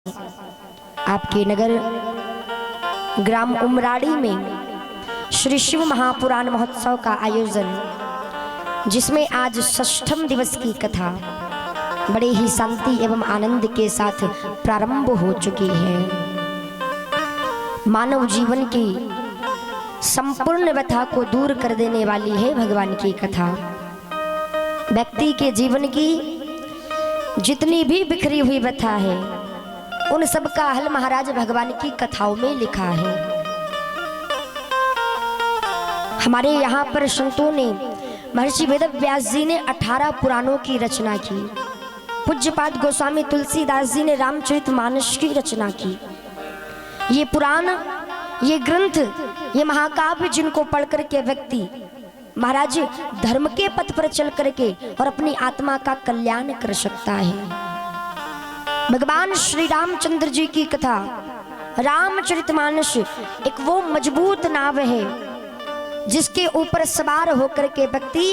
आपके नगर ग्राम उमराड़ी में श्री शिव महापुराण महोत्सव का आयोजन, जिसमें आज षष्ठम दिवस की कथा बड़े ही शांति एवं आनंद के साथ प्रारंभ हो चुकी है। मानव जीवन की संपूर्ण व्यथा को दूर कर देने वाली है भगवान की कथा। व्यक्ति के जीवन की जितनी भी बिखरी हुई व्यथा है, उन सब का हल महाराज भगवान की कथाओं में लिखा है। हमारे यहाँ पर संतों ने, महर्षि वेदव्यास जी ने 18 पुराणों की रचना की। पूज्यपाद गोस्वामी तुलसीदास जी ने रामचरितमानस की रचना की। ये पुराण, ये ग्रंथ, ये महाकाव्य जिनको पढ़ करके व्यक्ति महाराज धर्म के पथ पर चल करके और अपनी आत्मा का कल्याण कर सकता है। भगवान श्री रामचंद्र जी की कथा रामचरितमानस एक वो मजबूत नाव है जिसके ऊपर सवार होकर के व्यक्ति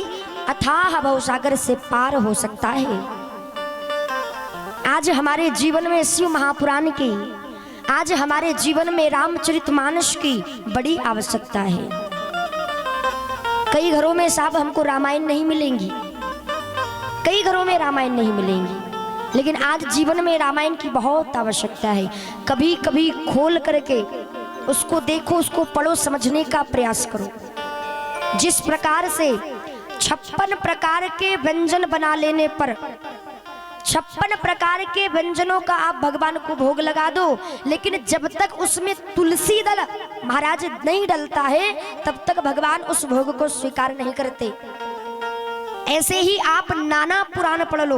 अथाह भवसागर से पार हो सकता है। आज हमारे जीवन में शिव महापुराण की, आज हमारे जीवन में रामचरितमानस की बड़ी आवश्यकता है। कई घरों में साहब हमको रामायण नहीं मिलेंगी, कई घरों में रामायण नहीं मिलेंगी, लेकिन आज जीवन में रामायण की बहुत आवश्यकता है। कभी कभी खोल करके उसको देखो, उसको पढ़ो, समझने का प्रयास करो। जिस प्रकार से 56 प्रकार के व्यंजन बना लेने पर 56 प्रकार के व्यंजनों का आप भगवान को भोग लगा दो, लेकिन जब तक उसमें तुलसी दल महाराज नहीं डलता है तब तक भगवान उस भोग को स्वीकार नहीं करते। ऐसे ही आप नाना पुराण पढ़ लो,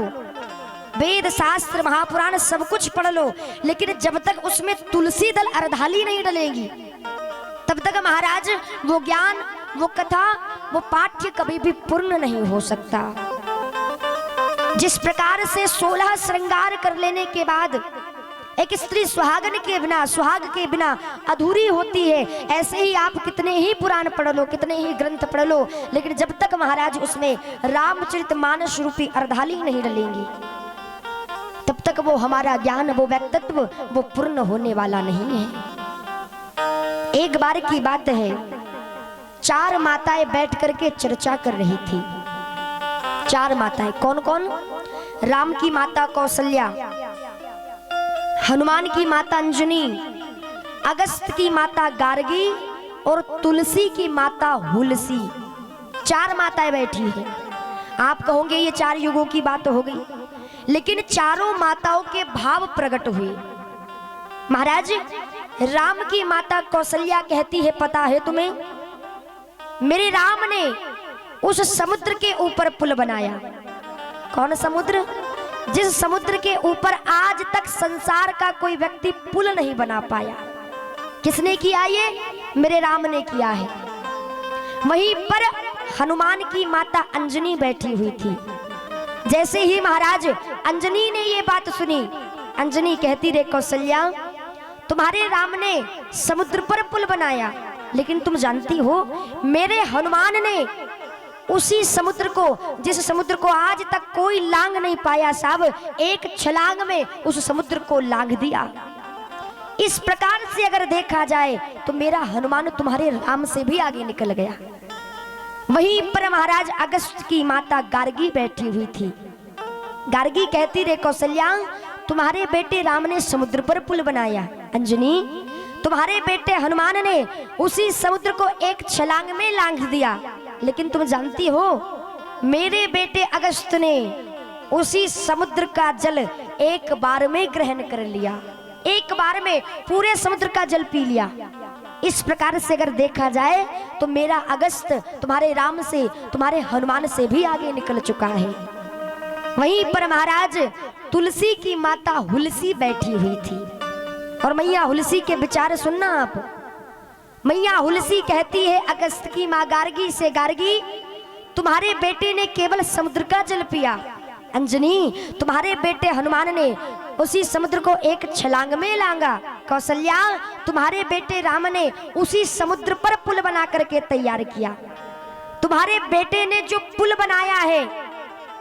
वेद शास्त्र महापुराण सब कुछ पढ़ लो, लेकिन जब तक उसमें तुलसी दल अर्धाली नहीं डलेगी तब तक महाराज वो ज्ञान, वो कथा, वो पाठ्य कभी भी पूर्ण नहीं हो सकता। जिस प्रकार से 16 श्रृंगार कर लेने के बाद एक स्त्री सुहागन के बिना, सुहाग के बिना अधूरी होती है, ऐसे ही आप कितने ही पुराण पढ़ लो, कितने ही ग्रंथ पढ़ लो, लेकिन जब तक महाराज उसमें रामचरितमानस रूपी अर्धाली नहीं डलेंगी तब तक वो हमारा ज्ञान, वो व्यक्तित्व वो पूर्ण होने वाला नहीं है। एक बार की बात है, 4 माताएं बैठ करके चर्चा कर रही थी। 4 माताएं कौन कौन? राम की माता कौशल्या, हनुमान की माता अंजनी, अगस्त की माता गार्गी और तुलसी की माता हुलसी। 4 माताएं बैठी हैं। आप कहोगे ये 4 युगों की बात हो गई, लेकिन चारों माताओं के भाव प्रकट हुए। महाराज राम की माता कौशल्या कहती है, पता है तुम्हें, मेरे राम ने उस समुद्र के ऊपर पुल बनाया। कौन समुद्र? जिस समुद्र के ऊपर आज तक संसार का कोई व्यक्ति पुल नहीं बना पाया। किसने किया ये? मेरे राम ने किया है। वहीं पर हनुमान की माता अंजनी बैठी हुई थी। जैसे ही महाराज अंजनी ने ये बात सुनी, अंजनी कहती रे कौशल्या, तुम्हारे राम ने समुद्र पर पुल बनाया, लेकिन तुम जानती हो मेरे हनुमान ने उसी समुद्र को, जिस समुद्र को आज तक कोई लांग नहीं पाया साहब, एक छलांग में उस समुद्र को लांग दिया। इस प्रकार से अगर देखा जाए तो मेरा हनुमान तुम्हारे राम से भी आगे निकल गया। वहीं पर महाराज अगस्त की माता गार्गी बैठी हुई थी। गार्गी कहती रे कौशल्या, तुम्हारे बेटे राम ने समुद्र पर पुल बनाया, अंजनी तुम्हारे बेटे हनुमान ने उसी समुद्र को एक छलांग में लांघ दिया, लेकिन तुम जानती हो मेरे बेटे अगस्त ने उसी समुद्र का जल एक बार में ग्रहण कर लिया, एक बार में पूरे समुद्र का जल पी लिया। इस प्रकार से अगर देखा जाए तो मेरा अगस्त तुम्हारे राम से, तुम्हारे हनुमान से भी आगे निकल चुका है। वहीं पर महाराज तुलसी की माता हुलसी बैठी हुई थी, और मैया हुलसी के विचार सुनना आप। मैया हुलसी कहती है अगस्त की माँ गार्गी से, गार्गी तुम्हारे बेटे ने केवल समुद्र का जल पिया, अंजनी तुम्हारे बेटे हनुमान ने उसी समुद्र को एक छलांग में लांगा, कौशल्या तुम्हारे बेटे राम ने उसी समुद्र पर पुल बना करके तैयार किया। तुम्हारे बेटे ने जो पुल बनाया है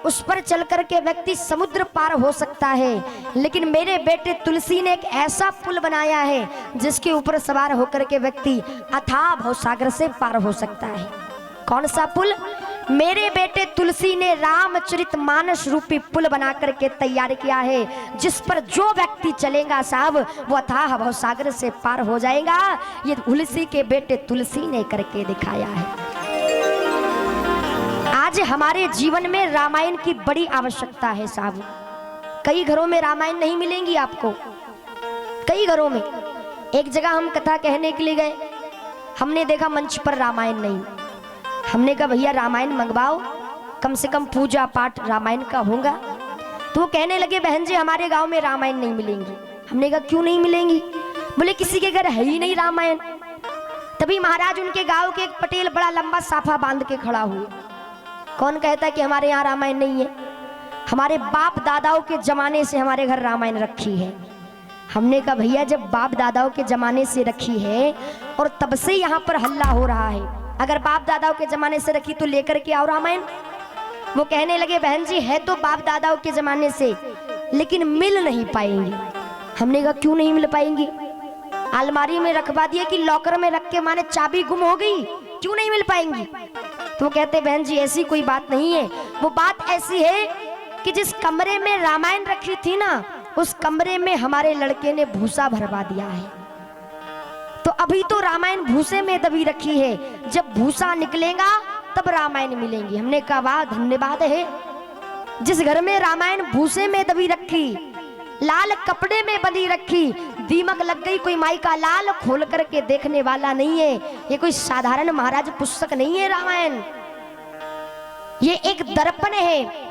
उस पर चल करके व्यक्ति समुद्र पार हो सकता है, लेकिन मेरे बेटे तुलसी ने एक ऐसा पुल बनाया है जिसके ऊपर सवार होकर के व्यक्ति अथाह भवसागर से पार हो सकता है। कौन सा पुल? मेरे बेटे तुलसी ने रामचरितमानस रूपी पुल बना करके तैयार किया है, जिस पर जो व्यक्ति चलेगा साहब वो अथाह भवसागर से पार हो जाएगा। ये तुलसी के बेटे तुलसी ने करके दिखाया है। आज हमारे जीवन में रामायण की बड़ी आवश्यकता है साहब। कई घरों में रामायण नहीं मिलेंगी आपको, कई घरों में। एक जगह हम कथा कहने के लिए गए, हमने देखा मंच पर रामायण नहीं। हमने कहा भैया रामायण मंगवाओ, कम से कम पूजा पाठ रामायण का होगा। तो वो कहने लगे बहन जी हमारे गांव में रामायण नहीं मिलेंगी। हमने कहा क्यों नहीं मिलेंगी? बोले किसी के घर है ही नहीं रामायण। तभी महाराज उनके गांव के एक पटेल बड़ा लंबा साफा बांध के खड़ा हुए। कौन कहता है कि हमारे यहाँ रामायण नहीं है? हमारे बाप दादाओं के जमाने से हमारे घर रामायण रखी है। हमने कहा भैया जब बाप दादाओं के जमाने से रखी है और तब से यहाँ पर हल्ला हो रहा है, अगर बाप दादाओं के जमाने से रखी तो लेकर के आओ रामायण। वो कहने लगे बहन जी है तो बाप दादाओं के जमाने से, लेकिन मिल नहीं पाएंगी। हमने कहा क्यों नहीं मिल पाएंगी? अलमारी में रखवा दिए कि लॉकर में रख के माने चाबी गुम हो गई, क्यों नहीं मिल पाएंगी? तो कहते बहन जी ऐसी कोई बात नहीं है। वो बात ऐसी है कि जिस कमरे में रामायण रखी थी ना, उस कमरे में हमारे लड़के ने भूसा भरवा दिया है। तो अभी तो रामायण भूसे में दबी रखी है, जब भूसा निकलेगा तब रामायण मिलेंगी। हमने कहा वाह धन्यवाद है। जिस घर में रामायण भूसे में दबी रखी, लाल कपड़े में बंधी रखी, दीमक लग गई कोई माई का लाल खोल करके देखने वाला नहीं है। ये कोई साधारण महाराज पुस्तक नहीं है रामायण, ये एक दर्पण है।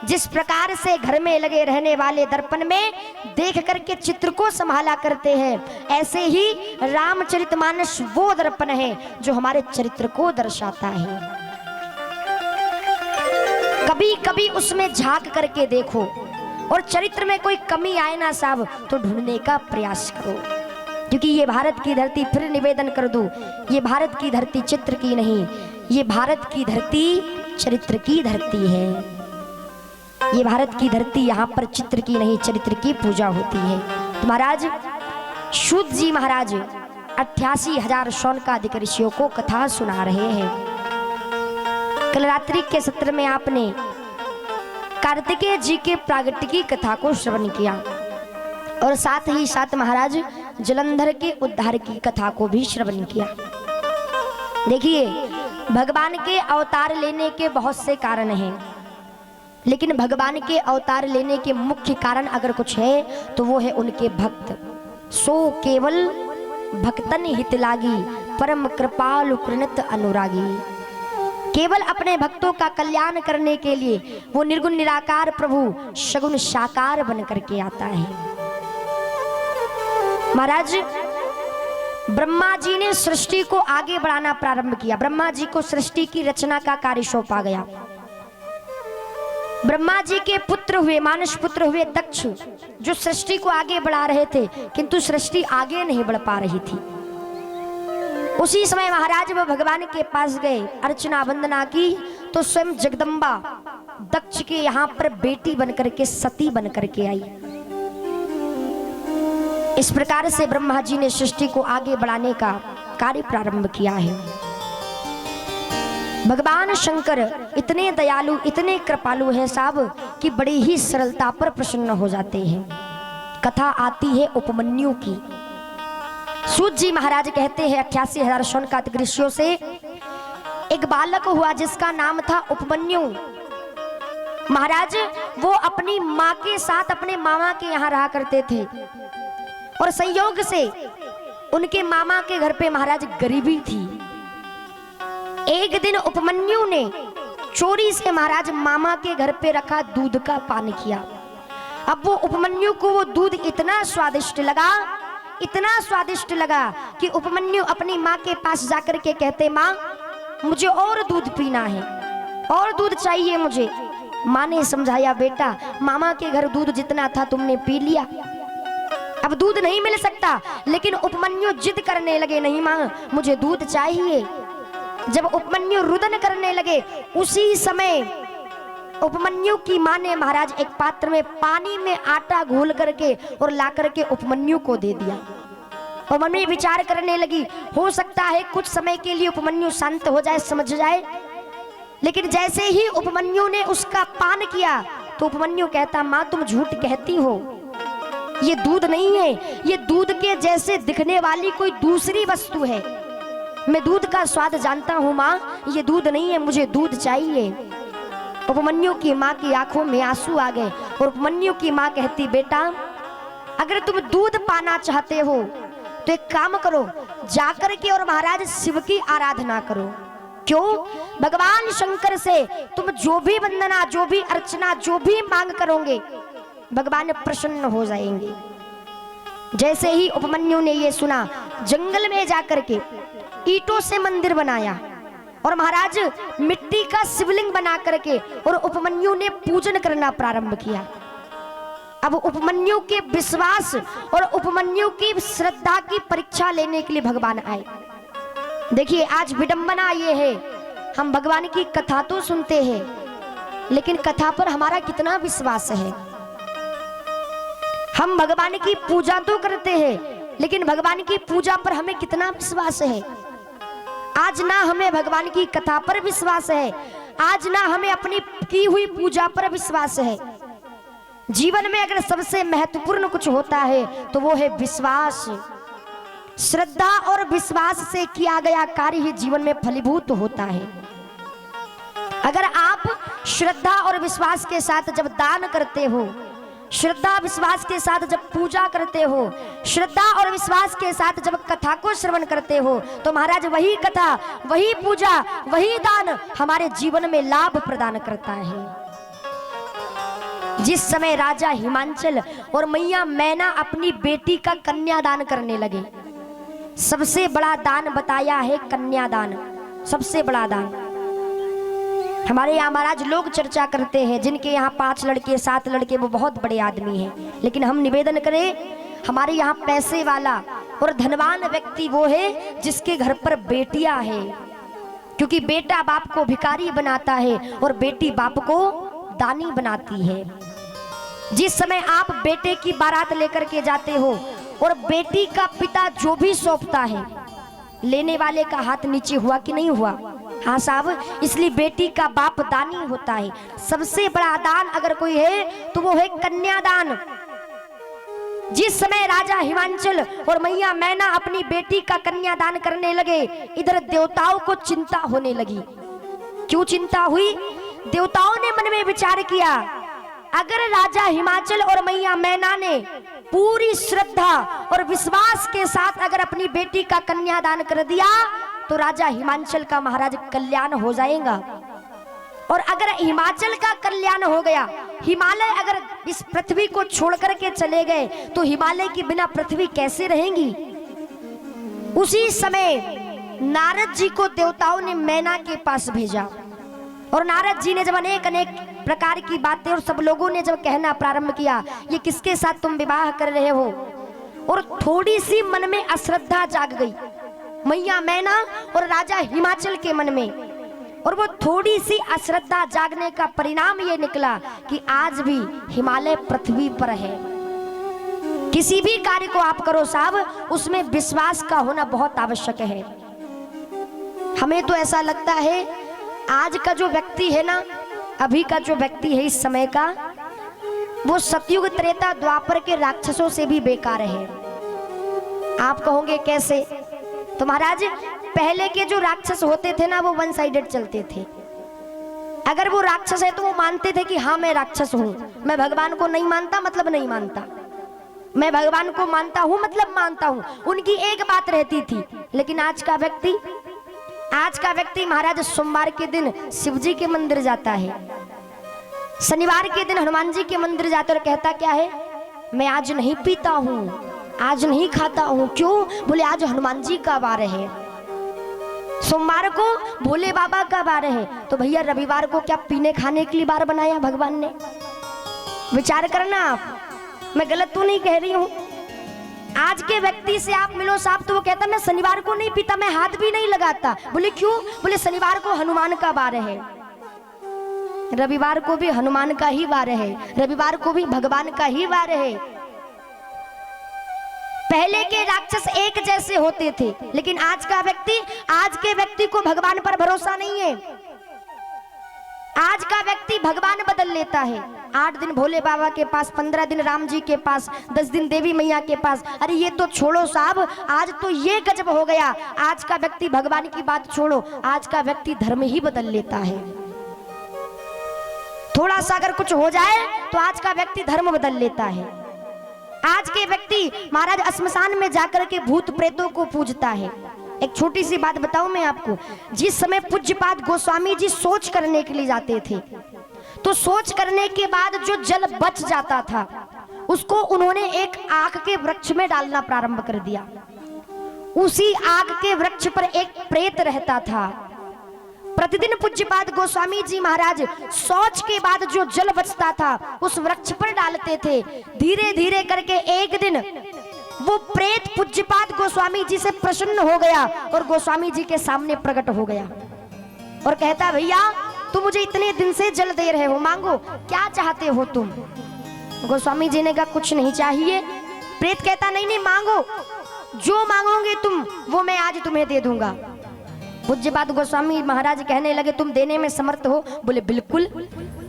जिस प्रकार से घर में लगे रहने वाले दर्पण में देख करके चित्र को संभाला करते हैं, ऐसे ही रामचरितमानस वो दर्पण है जो हमारे चरित्र को दर्शाता है। कभी कभी उसमें झांक करके देखो, और चरित्र में कोई कमी आए ना साहब तो ढूंढने का प्रयास करो, क्योंकि ये भारत की धरती, फिर निवेदन कर दूं, ये भारत की धरती चित्र की नहीं, ये भारत की धरती चरित्र की धरती है। ये भारत की धरती, यहाँ पर चित्र की नहीं चरित्र की पूजा होती है। तो महाराज शुद्ध जी महाराज 88,000 शौनकादिक ऋषियों को कथा सुना रहे हैं। कल रात्रि के सत्र में आपने कार्तिकेय जी के प्रागट्य की कथा को श्रवण किया, और साथ ही साथ महाराज जलंधर के उद्धार की कथा को भी श्रवण किया। देखिए भगवान के अवतार लेने के बहुत से कारण हैं, लेकिन भगवान के अवतार लेने के मुख्य कारण अगर कुछ है तो वो है उनके भक्त। सो केवल भक्तन हित लागी, परम कृपालु कृणत अनुरागी। केवल अपने भक्तों का कल्याण करने के लिए वो निर्गुण निराकार प्रभु सगुण साकार बन करके आता है। महाराज ब्रह्मा जी ने सृष्टि को आगे बढ़ाना प्रारंभ किया। ब्रह्मा जी को सृष्टि की रचना का कार्य सौंपा गया। ब्रह्मा जी के पुत्र हुए, मानस पुत्र हुए दक्ष, जो सृष्टि को आगे बढ़ा रहे थे, किंतु सृष्टि आगे नहीं बढ़ पा रही थी। उसी समय महाराज वो भगवान के पास गए, अर्चना वंदना की, तो स्वयं जगदम्बा दक्ष के यहाँ पर बेटी बनकर के, सती बनकर के आई। इस प्रकार से ब्रह्मा जी ने सृष्टि को आगे बढ़ाने का कार्य प्रारंभ किया है। भगवान शंकर इतने दयालु, इतने कृपालु हैं साहब कि बड़ी ही सरलता पर प्रसन्न हो जाते हैं। कथा आती है उपमन्यु की। सूत जी महाराज कहते हैं 88,000 शौनकादिक ऋषियों से एक बालक हुआ जिसका नाम था उपमन्यु। महाराज वो अपनी माँ के साथ अपने मामा के यहाँ रहा करते थे, और संयोग से उनके मामा के घर पे महाराज गरीबी थी। एक दिन उपमन्यु ने चोरी से महाराज मामा के घर पे रखा दूध का पान किया। अब वो उपमन्यु को वो दूध इतना स्वादिष्ट लगा, इतना स्वादिष्ट लगा कि उपमन्यु अपनी माँ के पास जाकर के कहते, माँ मुझे और दूध पीना है, और दूध चाहिए मुझे। माँ ने समझाया, बेटा मामा के घर दूध जितना था तुमने पी लिया, अब दूध नहीं मिल सकता। लेकिन उपमन्यु जिद करने लगे, नहीं माँ मुझे दूध चाहिए। जब उपमन्यु रुदन करने लगे, उसी समय उपमन्यु की मां ने महाराज एक पात्र में पानी में आटा घोल करके और ला करके उपमन्यु को दे दिया। और मन में विचार करने लगी, हो सकता है कुछ समय के लिए उपमन्यु शांत हो जाए, समझ जाए। लेकिन जैसे ही उपमन्यु ने उसका पान किया तो उपमन्यु कहता, माँ तुम झूठ कहती हो, ये दूध नहीं है, ये दूध के जैसे दिखने वाली कोई दूसरी वस्तु है। मैं दूध का स्वाद जानता हूँ माँ, ये दूध नहीं है, मुझे दूध चाहिए। उपमन्यु की माँ की आंखों में आंसू आ गए और उपमन्यु की माँ कहती, बेटा अगर तुम दूध पाना चाहते हो तो एक काम करो, जाकर के और महाराज शिव की आराधना करो। क्यों? भगवान शंकर से तुम जो भी वंदना, जो भी अर्चना, जो भी मांग करोगे भगवान प्रसन्न हो जाएंगे। जैसे ही उपमन्यु ने ये सुना, जंगल में जाकर के ईंटों से मंदिर बनाया और महाराज मिट्टी का शिवलिंग बना करके और उपमन्यु ने पूजन करना प्रारंभ किया। अब उपमन्यु के विश्वास और उपमन्यु की श्रद्धा की परीक्षा लेने के लिए भगवान आए। देखिए आज विडंबना ये है, हम भगवान की कथा तो सुनते हैं लेकिन कथा पर हमारा कितना विश्वास है। हम भगवान की पूजा तो करते हैं लेकिन भगवान की पूजा पर हमें कितना विश्वास है। आज ना हमें भगवान की कथा पर विश्वास है, आज ना हमें अपनी की हुई पूजा पर विश्वास है। जीवन में अगर सबसे महत्वपूर्ण कुछ होता है तो वो है विश्वास। श्रद्धा और विश्वास से किया गया कार्य ही जीवन में फलीभूत होता है। अगर आप श्रद्धा और विश्वास के साथ जब दान करते हो, श्रद्धा विश्वास के साथ जब पूजा करते हो, श्रद्धा और विश्वास के साथ जब कथा को श्रवण करते हो तो महाराज वही कथा, वही पूजा, वही दान हमारे जीवन में लाभ प्रदान करता है। जिस समय राजा हिमांचल और मैया मैना अपनी बेटी का कन्यादान करने लगे, सबसे बड़ा दान बताया है कन्यादान, सबसे बड़ा दान। हमारे यहाँ महाराज लोग चर्चा करते हैं जिनके यहाँ 5 लड़के 7 लड़के वो बहुत बड़े आदमी हैं, लेकिन हम निवेदन करें हमारे यहाँ पैसे वाला और धनवान व्यक्ति वो है जिसके घर पर बेटियां है, क्योंकि बेटा बाप को भिखारी बनाता है और बेटी बाप को दानी बनाती है। जिस समय आप बेटे की बारात लेकर के जाते हो और बेटी का पिता जो भी सौंपता है, लेने वाले का हाथ नीचे हुआ कि नहीं हुआ? हाँ साहब, इसलिए बेटी का बाप दानी होता है। सबसे बड़ा दान अगर कोई है तो वो है कन्यादान। जिस समय राजा हिमांचल और मैया मैना अपनी बेटी का कन्यादान करने लगे, इधर देवताओं को चिंता होने लगी। क्यों चिंता हुई? देवताओं ने मन में विचार किया, अगर राजा हिमाचल और मैया मैना ने पूरी श्रद्धा और विश्वास के साथ अगर अपनी बेटी का कन्यादान कर दिया तो राजा हिमाचल का महाराज कल्याण हो जाएगा। और अगर हिमाचल का कल्याण हो गया, हिमालय अगर इस पृथ्वी को छोड़ करके चले गए तो हिमालय के बिना पृथ्वी कैसे रहेंगी? उसी समय नारद जी को देवताओं ने मैना के पास भेजा और नारद जी ने जब अनेक अनेक प्रकार की बातें और सब लोगों ने जब कहना प्रारंभ किया, ये किसके साथ तुम विवाह कर रहे हो? और थोड़ी सी मन में अश्रद्धा जाग गई मैया मैना और राजा हिमाचल के मन में, और वो थोड़ी सी अश्रद्धा जागने का परिणाम ये निकला कि आज भी हिमालय पृथ्वी पर है। किसी भी कार्य को आप करो साहब, उसमें विश्वास का होना बहुत आवश्यक है। हमें तो ऐसा लगता है आज का जो व्यक्ति है ना, अभी का जो व्यक्ति है इस समय का, वो सतयुग त्रेता द्वापर के राक्षसों से भी बेकार है। आप कहोगे कैसे? तो महाराज पहले के जो राक्षस होते थे ना वो वन साइडेड चलते थे। अगर वो राक्षस है तो वो मानते थे कि हाँ मैं राक्षस हूं, मैं भगवान को नहीं मानता मतलब नहीं मानता, मैं भगवान को मानता हूं मतलब मानता हूं, उनकी एक बात रहती थी। लेकिन आज का व्यक्ति महाराज सोमवार के दिन शिव जी के मंदिर जाता है, शनिवार के दिन हनुमान जी के मंदिर जाता और कहता क्या है, मैं आज नहीं पीता हूं, आज नहीं खाता हूं। क्यों? बोले आज हनुमान जी का वार है, सोमवार को भोले बाबा का वार है। तो भैया रविवार को क्या पीने खाने के लिए वार बनाया भगवान ने? विचार करना आप, मैं गलत तो नहीं कह रही हूं। आज के व्यक्ति से आप मिलो साहब तो वो कहता मैं शनिवार को नहीं पीता, मैं हाथ भी नहीं लगाता। बोले क्यों? बोले शनिवार को हनुमान का वार है। रविवार को भी हनुमान का ही वार है, रविवार को भी भगवान का ही वार है। पहले के राक्षस एक जैसे होते थे, लेकिन आज के व्यक्ति को भगवान पर भरोसा नहीं है। आज का व्यक्ति भगवान बदल लेता है। 8 दिन भोले बाबा के पास, 15 दिन राम जी के पास, 10 दिन देवी मैया के पास। अरे ये तो छोड़ो साहब, आज तो ये गजब हो गया। आज का व्यक्ति भगवान की बात छोड़ो, आज का व्यक्ति धर्म ही बदल लेता है। थोड़ा सा अगर कुछ हो जाए तो आज का व्यक्ति धर्म बदल लेता है। आज के व्यक्ति महाराज श्मशान में जाकर के भूत प्रेतों को पूजता है। एक छोटी सी बात बताऊं मैं आपको, जिस समय पूज्यपाद गोस्वामी जी सोच करने के लिए जाते थे, तो सोच करने के बाद जो जल बच जाता था उसको उन्होंने एक आग के वृक्ष में डालना प्रारंभ कर दिया। उसी आग के वृक्ष पर एक प्रेत रहता था। प्रतिदिन पूज्यपाद गोस्वामी जी महाराज शौच के बाद जो जल बचता था उस वृक्ष पर डालते थे। धीरे धीरे करके एक दिन वो प्रेत पूज्यपाद गोस्वामी जी से प्रसन्न हो गया और गोस्वामी जी के सामने प्रकट हो गया और कहता, भैया तुम मुझे इतने दिन से जल दे रहे हो, मांगो, क्या चाहते हो तुम? गोस्वामी जी ने कहा कुछ नहीं चाहिए। प्रेत कहता, नहीं नहीं मांगो, जो मांगोगे तुम वो मैं आज तुम्हें दे दूंगा। पूज्यपाद गोस्वामी महाराज कहने लगे, तुम देने में समर्थ हो? बोले बिल्कुल।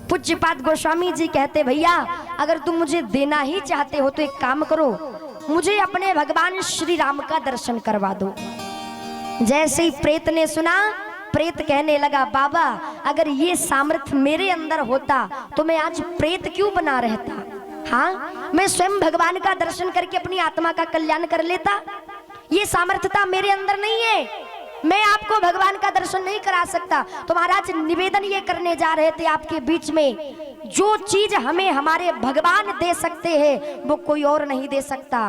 पूज्यपाद गोस्वामी जी कहते, भैया अगर तुम मुझे देना ही चाहते हो तो एक काम करो, मुझे अपने भगवान श्री राम का दर्शन करवा दो। जैसे ही प्रेत ने सुना, प्रेत कहने लगा, बाबा अगर ये सामर्थ्य मेरे अंदर होता तो मैं आज प्रेत क्यों बना रहता? हाँ, मैं स्वयं भगवान का दर्शन करके अपनी आत्मा का कल्याण कर लेता। ये सामर्थ्यता मेरे अंदर नहीं है, मैं आपको भगवान का दर्शन नहीं करा सकता। तो महाराज निवेदन ये करने जा रहे थे आपके बीच में, जो चीज हमें हमारे भगवान दे सकते हैं वो कोई और नहीं दे सकता।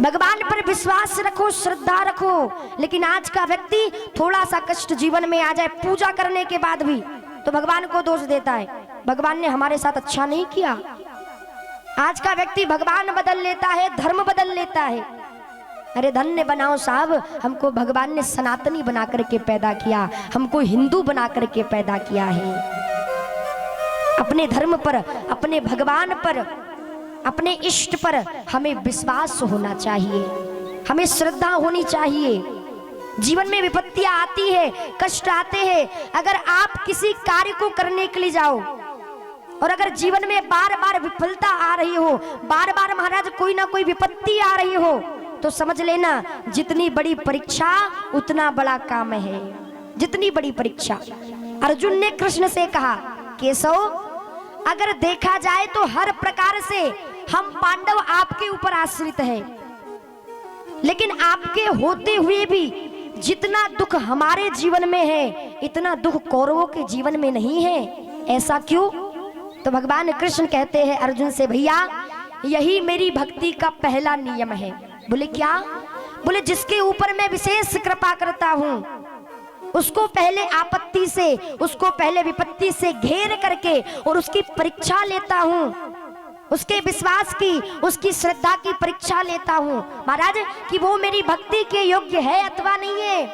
भगवान पर विश्वास रखो, श्रद्धा रखो। लेकिन आज का व्यक्ति थोड़ा सा कष्ट जीवन में आ जाए पूजा करने के बाद भी तो भगवान को दोष देता है, भगवान ने हमारे साथ अच्छा नहीं किया। आज का व्यक्ति भगवान बदल लेता है, धर्म बदल लेता है। अरे धन्य बनाओ साहब, हमको भगवान ने सनातनी बना करके पैदा किया, हमको हिंदू बना करके पैदा किया है। अपने धर्म पर, अपने भगवान पर, अपने इष्ट पर हमें विश्वास होना चाहिए, हमें श्रद्धा होनी चाहिए। जीवन में विपत्तियां आती है, कष्ट आते हैं। अगर आप किसी कार्य को करने के लिए जाओ और अगर जीवन में बार बार विफलता आ रही हो, बार बार महाराज कोई ना कोई विपत्ति आ रही हो, तो समझ लेना जितनी बड़ी परीक्षा उतना बड़ा काम है। जितनी बड़ी परीक्षा। अर्जुन ने कृष्ण से कहा, केशव अगर देखा जाए तो हर प्रकार से हम पांडव आपके ऊपर आश्रित हैं, लेकिन आपके होते हुए भी जितना दुख हमारे जीवन में है इतना दुख कौरवों के जीवन में नहीं है। ऐसा क्यों? तो भगवान कृष्ण कहते हैं अर्जुन से, भैया यही मेरी भक्ति का पहला नियम है। बोले क्या? बोले जिसके ऊपर मैं विशेष कृपा करता हूँ उसको पहले आपत्ति से, उसको पहले विपत्ति से घेर करके और उसकी परीक्षा लेता हूँ, उसके विश्वास की, उसकी श्रद्धा की परीक्षा लेता हूँ महाराज कि वो मेरी भक्ति के योग्य है अथवा नहीं है।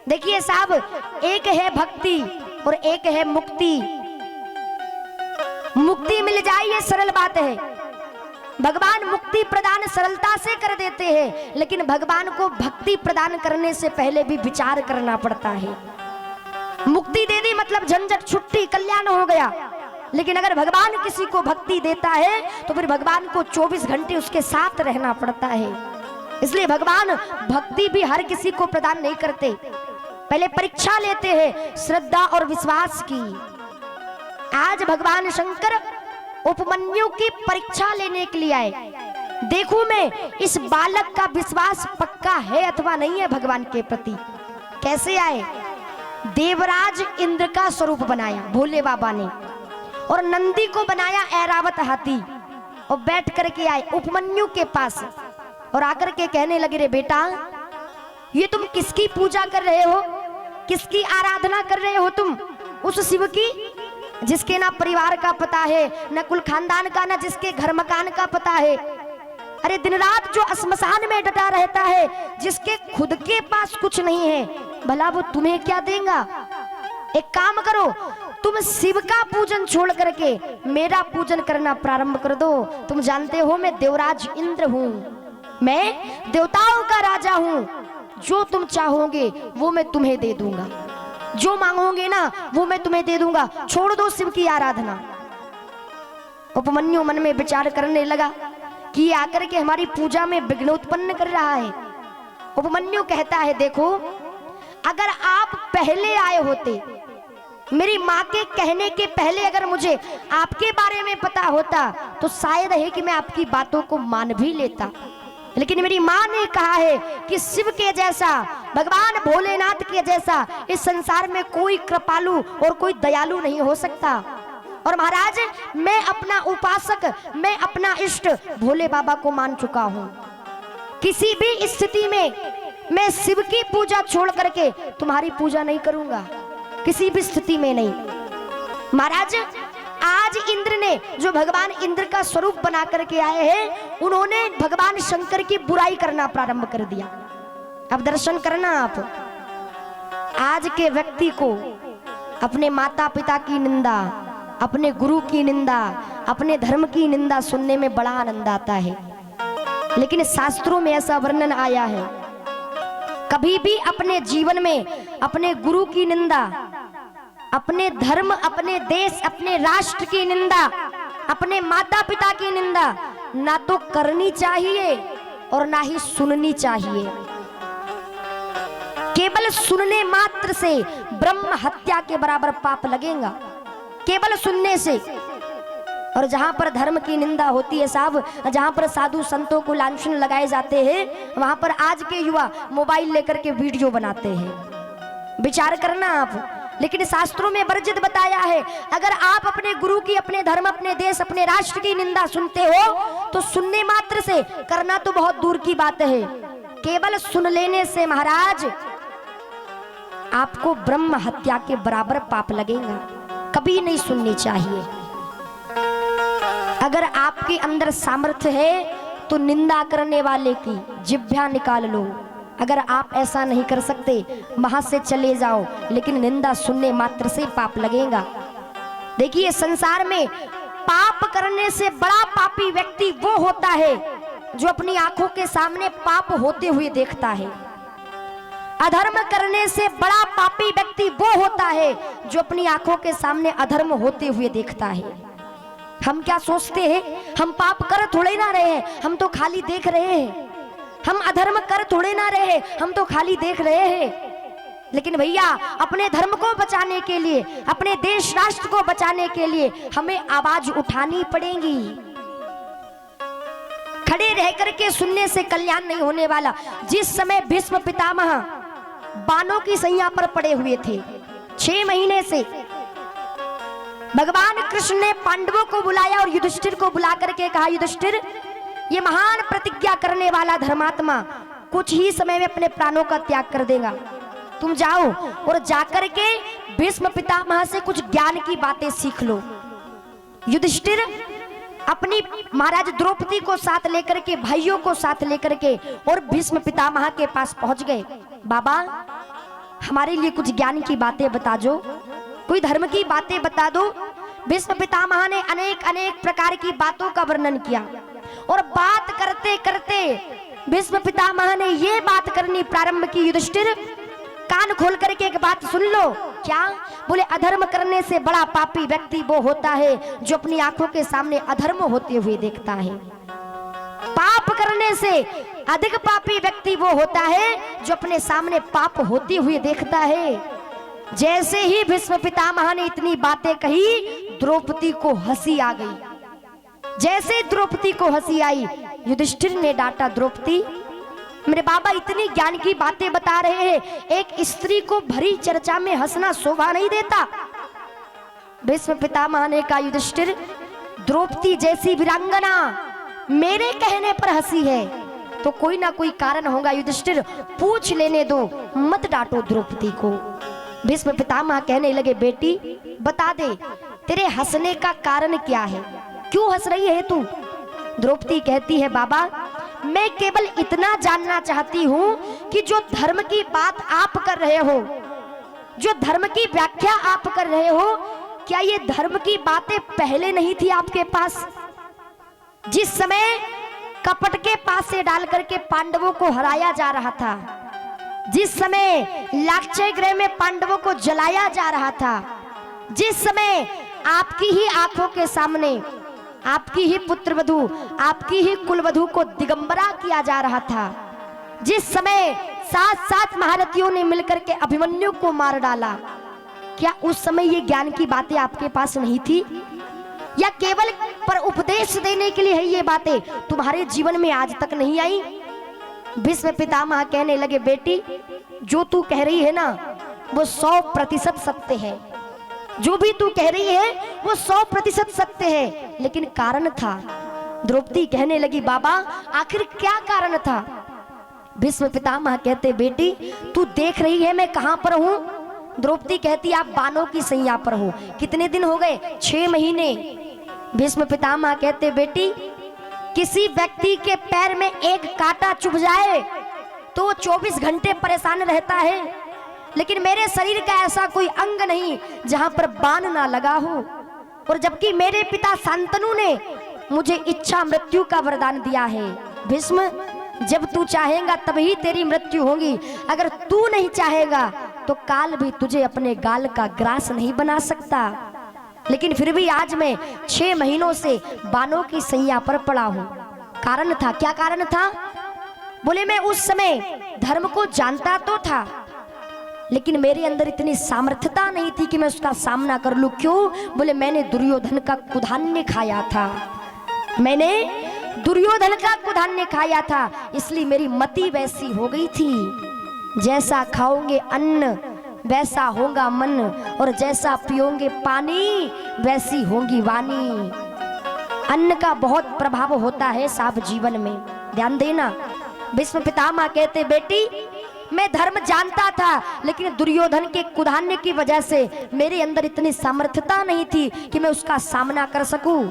देखिए साहब, एक है भक्ति और एक है मुक्ति। मुक्ति मिल जाए ये सरल बात है, भगवान मुक्ति प्रदान सरलता से कर देते हैं, लेकिन भगवान को भक्ति प्रदान करने से पहले भी विचार करना पड़ता है। मुक्ति दे दी मतलब झंझट छुट्टी, कल्याण हो गया। लेकिन अगर भगवान किसी को भक्ति देता है तो फिर भगवान को 24 घंटे उसके साथ रहना पड़ता है। इसलिए भगवान भक्ति भी हर किसी को प्रदान नहीं करते, पहले परीक्षा लेते हैं श्रद्धा और विश्वास की। आज भगवान शंकर उपमन्यु की परीक्षा लेने के लिए आए। देखूं मैं इस बालक का विश्वास पक्का है अथवा नहीं है भगवान के प्रति। कैसे आए? देवराज इंद्र का स्वरूप बनाया भोले बाबा ने और नंदी को बनाया ऐरावत हाथी और बैठ करके आए उपमन्यु के पास और आकर के कहने लगे, रे बेटा ये तुम किसकी पूजा कर रहे हो, किसकी आराधना कर रहे हो तुम? उस शिव की जिसके ना परिवार का पता है, न कुल खानदान का, न जिसके घर मकान का पता है। अरे दिन रात जो श्मशान में डटा रहता है, जिसके खुद के पास कुछ नहीं है, भला वो तुम्हें क्या देगा? एक काम करो, तुम शिव का पूजन छोड़ करके मेरा पूजन करना प्रारंभ कर दो। तुम जानते हो मैं देवराज इंद्र हूं, मैं देवताओं का राजा हूं। जो तुम चाहोगे वो मैं तुम्हें दे दूंगा, जो मांगोगे ना वो मैं तुम्हें दे दूंगा। छोड़ दो शिव की आराधना। उपमन्यु मन में विचार करने लगा कि ये आकर के हमारी पूजा में विघ्न उत्पन्न कर रहा है। उपमन्यु कहता है, देखो अगर आप पहले आए होते, मेरी माँ के कहने के पहले अगर मुझे आपके बारे में पता होता तो शायद है कि मैं आपकी बातों को मान भी लेता। लेकिन मेरी माँ ने कहा है कि शिव के जैसा, भगवान भोलेनाथ के जैसा इस संसार में कोई कृपालु और कोई दयालु नहीं हो सकता। और महाराज मैं अपना उपासक, मैं अपना इष्ट भोले बाबा को मान चुका हूँ। किसी भी स्थिति में मैं शिव की पूजा छोड़ करके तुम्हारी पूजा नहीं करूंगा, किसी भी स्थिति में नहीं। महाराज आज इंद्र ने, जो भगवान इंद्र का स्वरूप बना करके आए हैं, उन्होंने भगवान शंकर की बुराई करना प्रारंभ कर दिया। अब दर्शन करना आप, आज के व्यक्ति को अपने माता पिता की निंदा, अपने गुरु की निंदा, अपने धर्म की निंदा सुनने में बड़ा आनंद आता है। लेकिन शास्त्रों में ऐसा वर्णन आया है, कभी भी अपने जीवन में अपने गुरु की निंदा, अपने धर्म, अपने देश, अपने राष्ट्र की निंदा, अपने माता पिता की निंदा ना तो करनी चाहिए और ना ही सुननी चाहिए। केवल सुनने मात्र से ब्रह्म हत्या के बराबर पाप लगेगा, केवल सुनने से। और जहां पर धर्म की निंदा होती है साहब, जहां पर साधु संतों को लांछन लगाए जाते हैं, वहां पर आज के युवा मोबाइल लेकर के वीडियो बनाते हैं। विचार करना आप। लेकिन शास्त्रों में वर्जित बताया है, अगर आप अपने गुरु की, अपने धर्म, अपने देश, अपने राष्ट्र की निंदा सुनते हो तो सुनने मात्र से, करना तो बहुत दूर की बात है, केवल सुन लेने से महाराज आपको ब्रह्म हत्या के बराबर पाप लगेगा। कभी नहीं सुननी चाहिए। अगर आपके अंदर सामर्थ्य है तो निंदा करने वाले की जिह्वा निकाल लो। अगर आप ऐसा नहीं कर सकते, वहां से चले जाओ, लेकिन निंदा सुनने मात्र से पाप लगेगा। देखिए संसार में पाप करने से बड़ा पापी व्यक्ति वो होता है जो अपनी आंखों के सामने पाप होते हुए देखता है। अधर्म करने से बड़ा पापी व्यक्ति वो होता है जो अपनी आंखों के सामने अधर्म होते हुए देखता है। हम क्या सोचते हैं, हम पाप कर थोड़े ना रहे हैं, हम तो खाली देख रहे हैं। हम अधर्म कर थोड़े ना रहे, हम तो खाली देख रहे हैं। लेकिन भैया अपने धर्म को बचाने के लिए, अपने देश राष्ट्र को बचाने के लिए हमें आवाज उठानी पड़ेगी। खड़े रह करके सुनने से कल्याण नहीं होने वाला। जिस समय भीष्म पितामह बाणों की सैया पर पड़े हुए थे, 6 महीने से भगवान कृष्ण ने पांडवों को बुलाया और युधिष्ठिर को बुला करके कहा, युधिष्ठिर ये महान प्रतिज्ञा करने वाला धर्मात्मा कुछ ही समय में अपने प्राणों का त्याग कर देगा। तुम जाओ और जाकर के भीष्म पितामह से कुछ ज्ञान की बातें सीख लो। युधिष्ठिर अपनी महाराज द्रौपदी को साथ लेकर के, भाइयों को साथ लेकर के और भीष्म पितामह के पास पहुंच गए। बाबा हमारे लिए कुछ ज्ञान की बातें बता दो, कोई धर्म की बातें बता दो। भीष्म पितामह ने अनेक अनेक प्रकार की बातों का वर्णन किया और बात करते करते भीष्म पितामह ने ये बात करनी प्रारंभ की, युधिष्ठिर कान खोल करके एक बात सुन लो। क्या? बोले अधर्म करने से बड़ा पापी व्यक्ति वो होता है जो अपनी आंखों के सामने अधर्म होते हुए देखता है। पाप करने से अधिक पापी व्यक्ति वो होता है जो अपने सामने पाप होते हुए देखता है। जैसे ही भीष्म पितामह ने इतनी बातें कही, द्रौपदी को हंसी आ गई। जैसे द्रौपदी को हंसी आई, युधिष्ठिर ने डांटा, द्रौपदी मेरे बाबा इतनी ज्ञान की बातें बता रहे हैं, एक स्त्री को भरी चर्चा में हंसना शोभा नहीं देता। भीष्म पितामह ने कहा, युधिष्ठिर द्रौपदी जैसी वीरांगना मेरे कहने पर हंसी है तो कोई ना कोई कारण होगा। युधिष्ठिर पूछ लेने दो, मत डांटो द्रौपदी को। भीष्म पितामह कहने लगे, बेटी बता दे तेरे हंसने का कारण क्या है, क्यों हंस रही है तू? द्रौपदी कहती है, बाबा मैं केवल इतना जानना चाहती हूँ कि जो धर्म की बात आप कर रहे हो, जो धर्म की व्याख्या आप कर रहे हो, क्या ये धर्म की बातें पहले नहीं थी आपके पास? जिस समय कपट के पास से डाल करके पांडवों को हराया जा रहा था, जिस समय लाक्षय गृह में पांडवों को जलाया जा रहा था, जिस समय आपकी ही आंखों के सामने आपकी ही पुत्रवधू, आपकी ही कुलवधू को दिगंबरा किया जा रहा था, जिस समय 7 महारथियों ने मिलकर के अभिमन्यु को मार डाला, क्या उस समय ये ज्ञान की बातें आपके पास नहीं थी? या केवल पर उपदेश देने के लिए है ये बातें तुम्हारे जीवन में आज तक नहीं आई? भीष्म पितामह कहने लगे, बेटी जो तू कह रही है ना वो 100% सत्य है, जो भी तू कह रही है वो 100% सत्य है, लेकिन कारण था। द्रौपदी कहने लगी, बाबा आखिर क्या कारण था? भीष्म पितामह कहते, बेटी तू देख रही है मैं कहां पर हूं? द्रौपदी कहती, आप बानों की सैया पर हो। कितने दिन हो गए? 6 महीने। भीष्म पितामह कहते, बेटी किसी व्यक्ति के पैर में एक कांटा चुभ जाए तो 24 घंटे परेशान रहता है, लेकिन मेरे शरीर का ऐसा कोई अंग नहीं जहां पर बाण ना लगा हो। और जबकि मेरे पिता शांतनु ने मुझे इच्छा मृत्यु का वरदान दिया है। भीष्म जब तू चाहेगा तभी तेरी मृत्यु होगी, अगर तू नहीं चाहेगा तो काल भी तुझे अपने गाल का ग्रास नहीं बना सकता। लेकिन फिर भी आज मैं 6 महीनों से बानों की सैया पर पड़ा हूं। कारण था, क्या कारण था? बोले मैं उस समय धर्म को जानता तो था, लेकिन मेरे अंदर इतनी सामर्थ्यता नहीं थी कि मैं उसका सामना कर लूं। क्यों? बोले मैंने दुर्योधन का कुधान्य खाया था, मैंने दुर्योधन का कुधान्य खाया था, इसलिए मेरी मति वैसी हो गई थी। जैसा खाओगे अन्न वैसा होगा मन, और जैसा पियोगे पानी वैसी होगी वाणी। अन्न का बहुत प्रभाव होता है साहब जीवन में, ध्यान देना। भीष्म पितामह कहते, बेटी मैं धर्म जानता था, लेकिन दुर्योधन के कुधान्य की वजह से मेरे अंदर इतनी सामर्थ्यता नहीं थी कि मैं उसका सामना कर सकूं।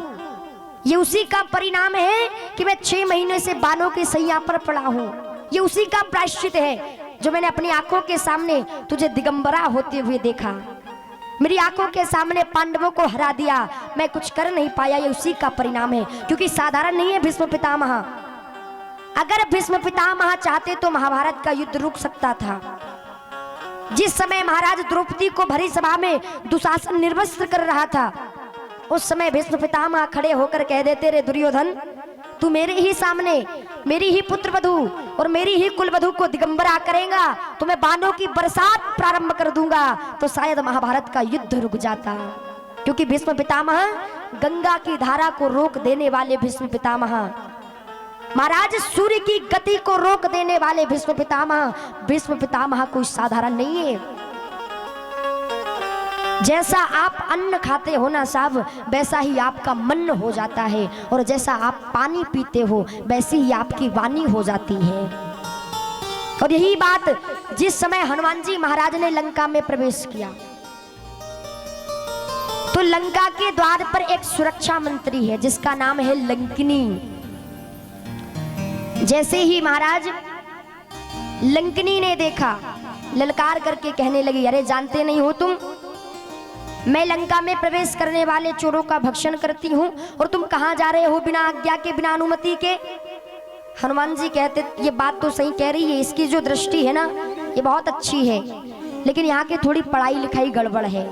ये उसी का परिणाम है कि मैं 6 महीने से बानों की सैया पर पड़ा हूं। ये उसी का प्रायश्चित है जो मैंने अपनी आंखों के सामने तुझे दिगंबरा होते हुए देखा, मेरी आंखों के सामने पांडवों को हरा दिया, मैं कुछ कर नहीं पाया। ये उसी का परिणाम है, क्योंकि साधारण नहीं है भीष्म पितामह। अगर भीष्म पितामह चाहते तो महाभारत का युद्ध रुक सकता था। जिस समय महाराज द्रौपदी को भरी सभा में दुशासन निर्वस्त्र कर रहा था, उस समय भीष्म पितामह खड़े होकर कह देते, रे दुर्योधन तू मेरे ही सामने मेरी ही पुत्रवधू और मेरी ही कुलवधू को दिगंबरा करेगा तो मैं बाणों की बरसात प्रारंभ कर दूंगा, तो शायद महाभारत का युद्ध रुक जाता। क्योंकि भीष्म पितामह गंगा की धारा को रोक देने वाले भीष्म पितामह, महाराज सूर्य की गति को रोक देने वाले भीष्म पितामह कोई साधारण नहीं है। जैसा आप अन्न खाते हो ना साहब, वैसा ही आपका मन हो जाता है, और जैसा आप पानी पीते हो वैसी ही आपकी वाणी हो जाती है। और यही बात जिस समय हनुमान जी महाराज ने लंका में प्रवेश किया, तो लंका के द्वार पर एक सुरक्षा मंत्री है जिसका नाम है लंकिनी। जैसे ही महाराज लंकिनी ने देखा, ललकार करके कहने लगी, अरे जानते नहीं हो तुम, मैं लंका में प्रवेश करने वाले चोरों का भक्षण करती हूँ, और तुम कहाँ जा रहे हो बिना आज्ञा के, बिना अनुमति के? हनुमान जी कहते, ये बात तो सही कह रही है, इसकी जो दृष्टि है ना ये बहुत अच्छी है, लेकिन यहाँ की थोड़ी पढ़ाई लिखाई गड़बड़ है।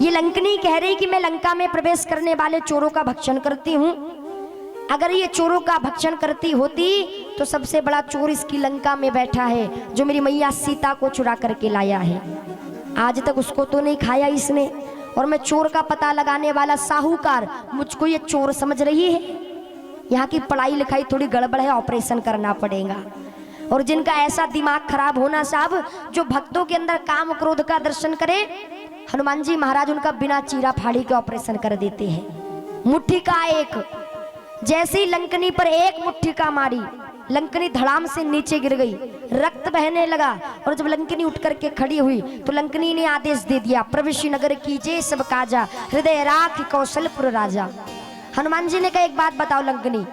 ये लंकिनी कह रही कि मैं लंका में प्रवेश करने वाले चोरों का भक्षण करती हूँ। अगर ये चोरों का भक्षण करती होती तो सबसे बड़ा चोर इसकी लंका में बैठा है, जो मेरी मैया सीता को चुरा करके लाया है। आज तक उसको तो नहीं खाया इसने, और मैं चोर का पता लगाने वाला साहूकार, मुझको ये चोर समझ रही है। यहाँ की पढ़ाई लिखाई थोड़ी गड़बड़ है, ऑपरेशन करना पड़ेगा। और जिनका ऐसा दिमाग खराब होना साहब, जो भक्तों के अंदर काम क्रोध का दर्शन करे, हनुमान जी महाराज उनका बिना चीरा फाड़ी के ऑपरेशन कर देते हैं। मुट्ठी का एक, जैसे ही लंकनी पर एक मुट्ठी का मारी, लंकनी धड़ाम से नीचे गिर गई, रक्त बहने लगा। और जब लंकनी उठ करके खड़ी हुई तो लंकनी ने आदेश दे दिया, प्रविशि नगर कीजिए सब काजा, हृदय राख कौशलपुर राजा। हनुमान जी ने कहा, एक बात बताओ लंकनी,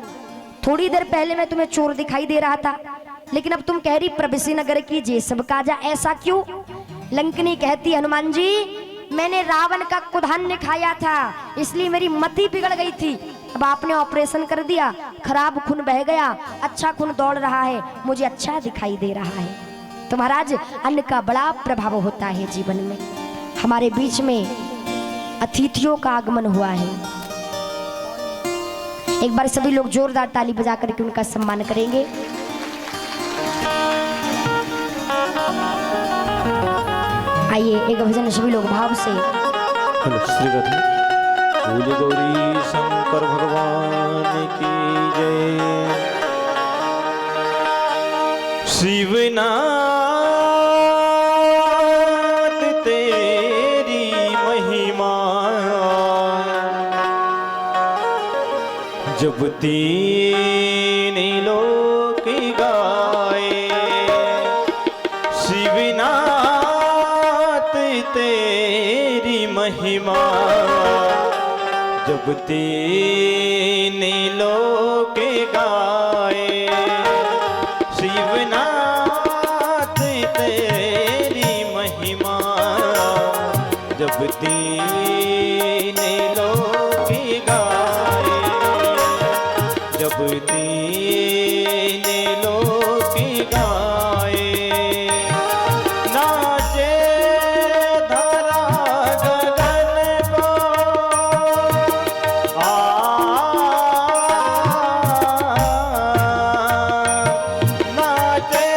थोड़ी देर पहले मैं तुम्हें चोर दिखाई दे रहा था, लेकिन अब तुम कह रही प्रविशि नगर कीजिए सब काजा, ऐसा क्यों? लंकनी कहती, हनुमान जी मैंने रावण का कुधान्य खाया था, इसलिए मेरी मति बिगड़ गई थी। अब आपने ऑपरेशन कर दिया, खराब खून बह गया, अच्छा खून दौड़ रहा है, मुझे अच्छा दिखाई दे रहा है। तो महाराज अन्न का बड़ा प्रभाव होता है जीवन में। हमारे बीच में अतिथियों का आगमन हुआ है। एक बार सभी लोग जोरदार ताली बजा करके उनका सम्मान करेंगे। आइए एक भजन सभी लोग भाव से। श्री राधे बोले गौरी शंकर भगवान की जय। शिवनाथ तेरी महिमा जब तीन लोक गाए। शिवनाथ तेरी महिमा जब तीन लोक गाए। शिवनाथ तेरी महिमा जब तीन लोक गाए। जब तीन लोक गाए। नाचे धरा गगन को नाचे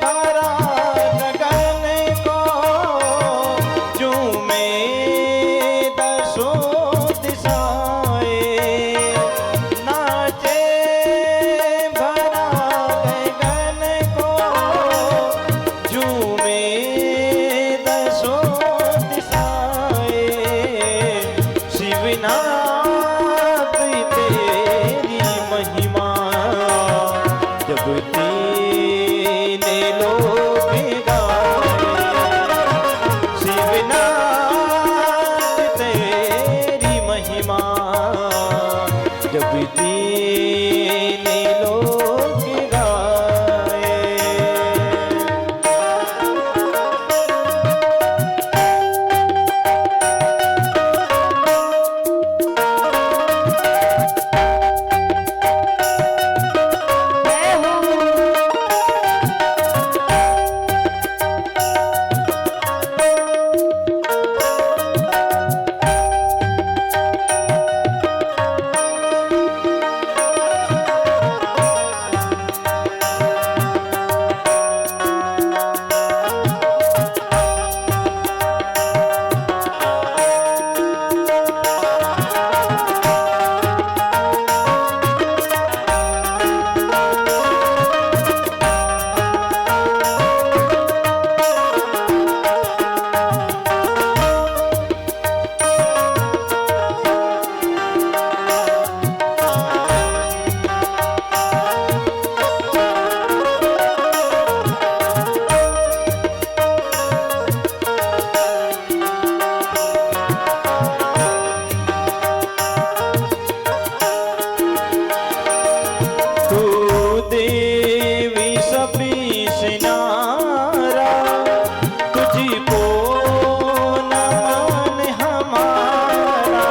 धरा गगन को झूमे दसों दिशाएं। नाचे भरा गगन को झूमे दसों दिशाएं। शिवनाथ तेरी महिमा जब तीन लोक गाए। शिवनाथ तेरी महिमा जब तीन लोक गाए। जय हो। तू देवी सभी से नारा तुझको नमन हमारा।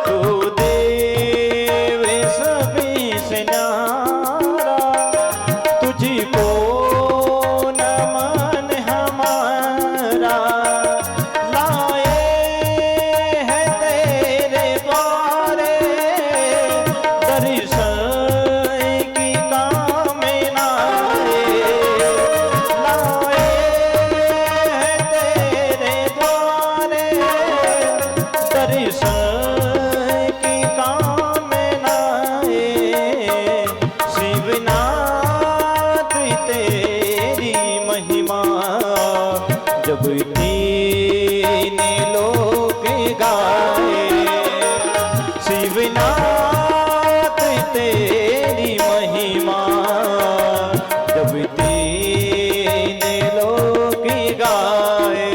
तू देवी सभी से नारा तुझको नमन हमारा। लाए हैं तेरे द्वारे दर्शन की कामनाएं। लाए हैं तेरे द्वारे दर्शन की कामनाएं। शिवनाथ तेरी महिमा जब तीन लोक गाए। शिवनाथ तेरी महिमा जब तीन लोक गाए।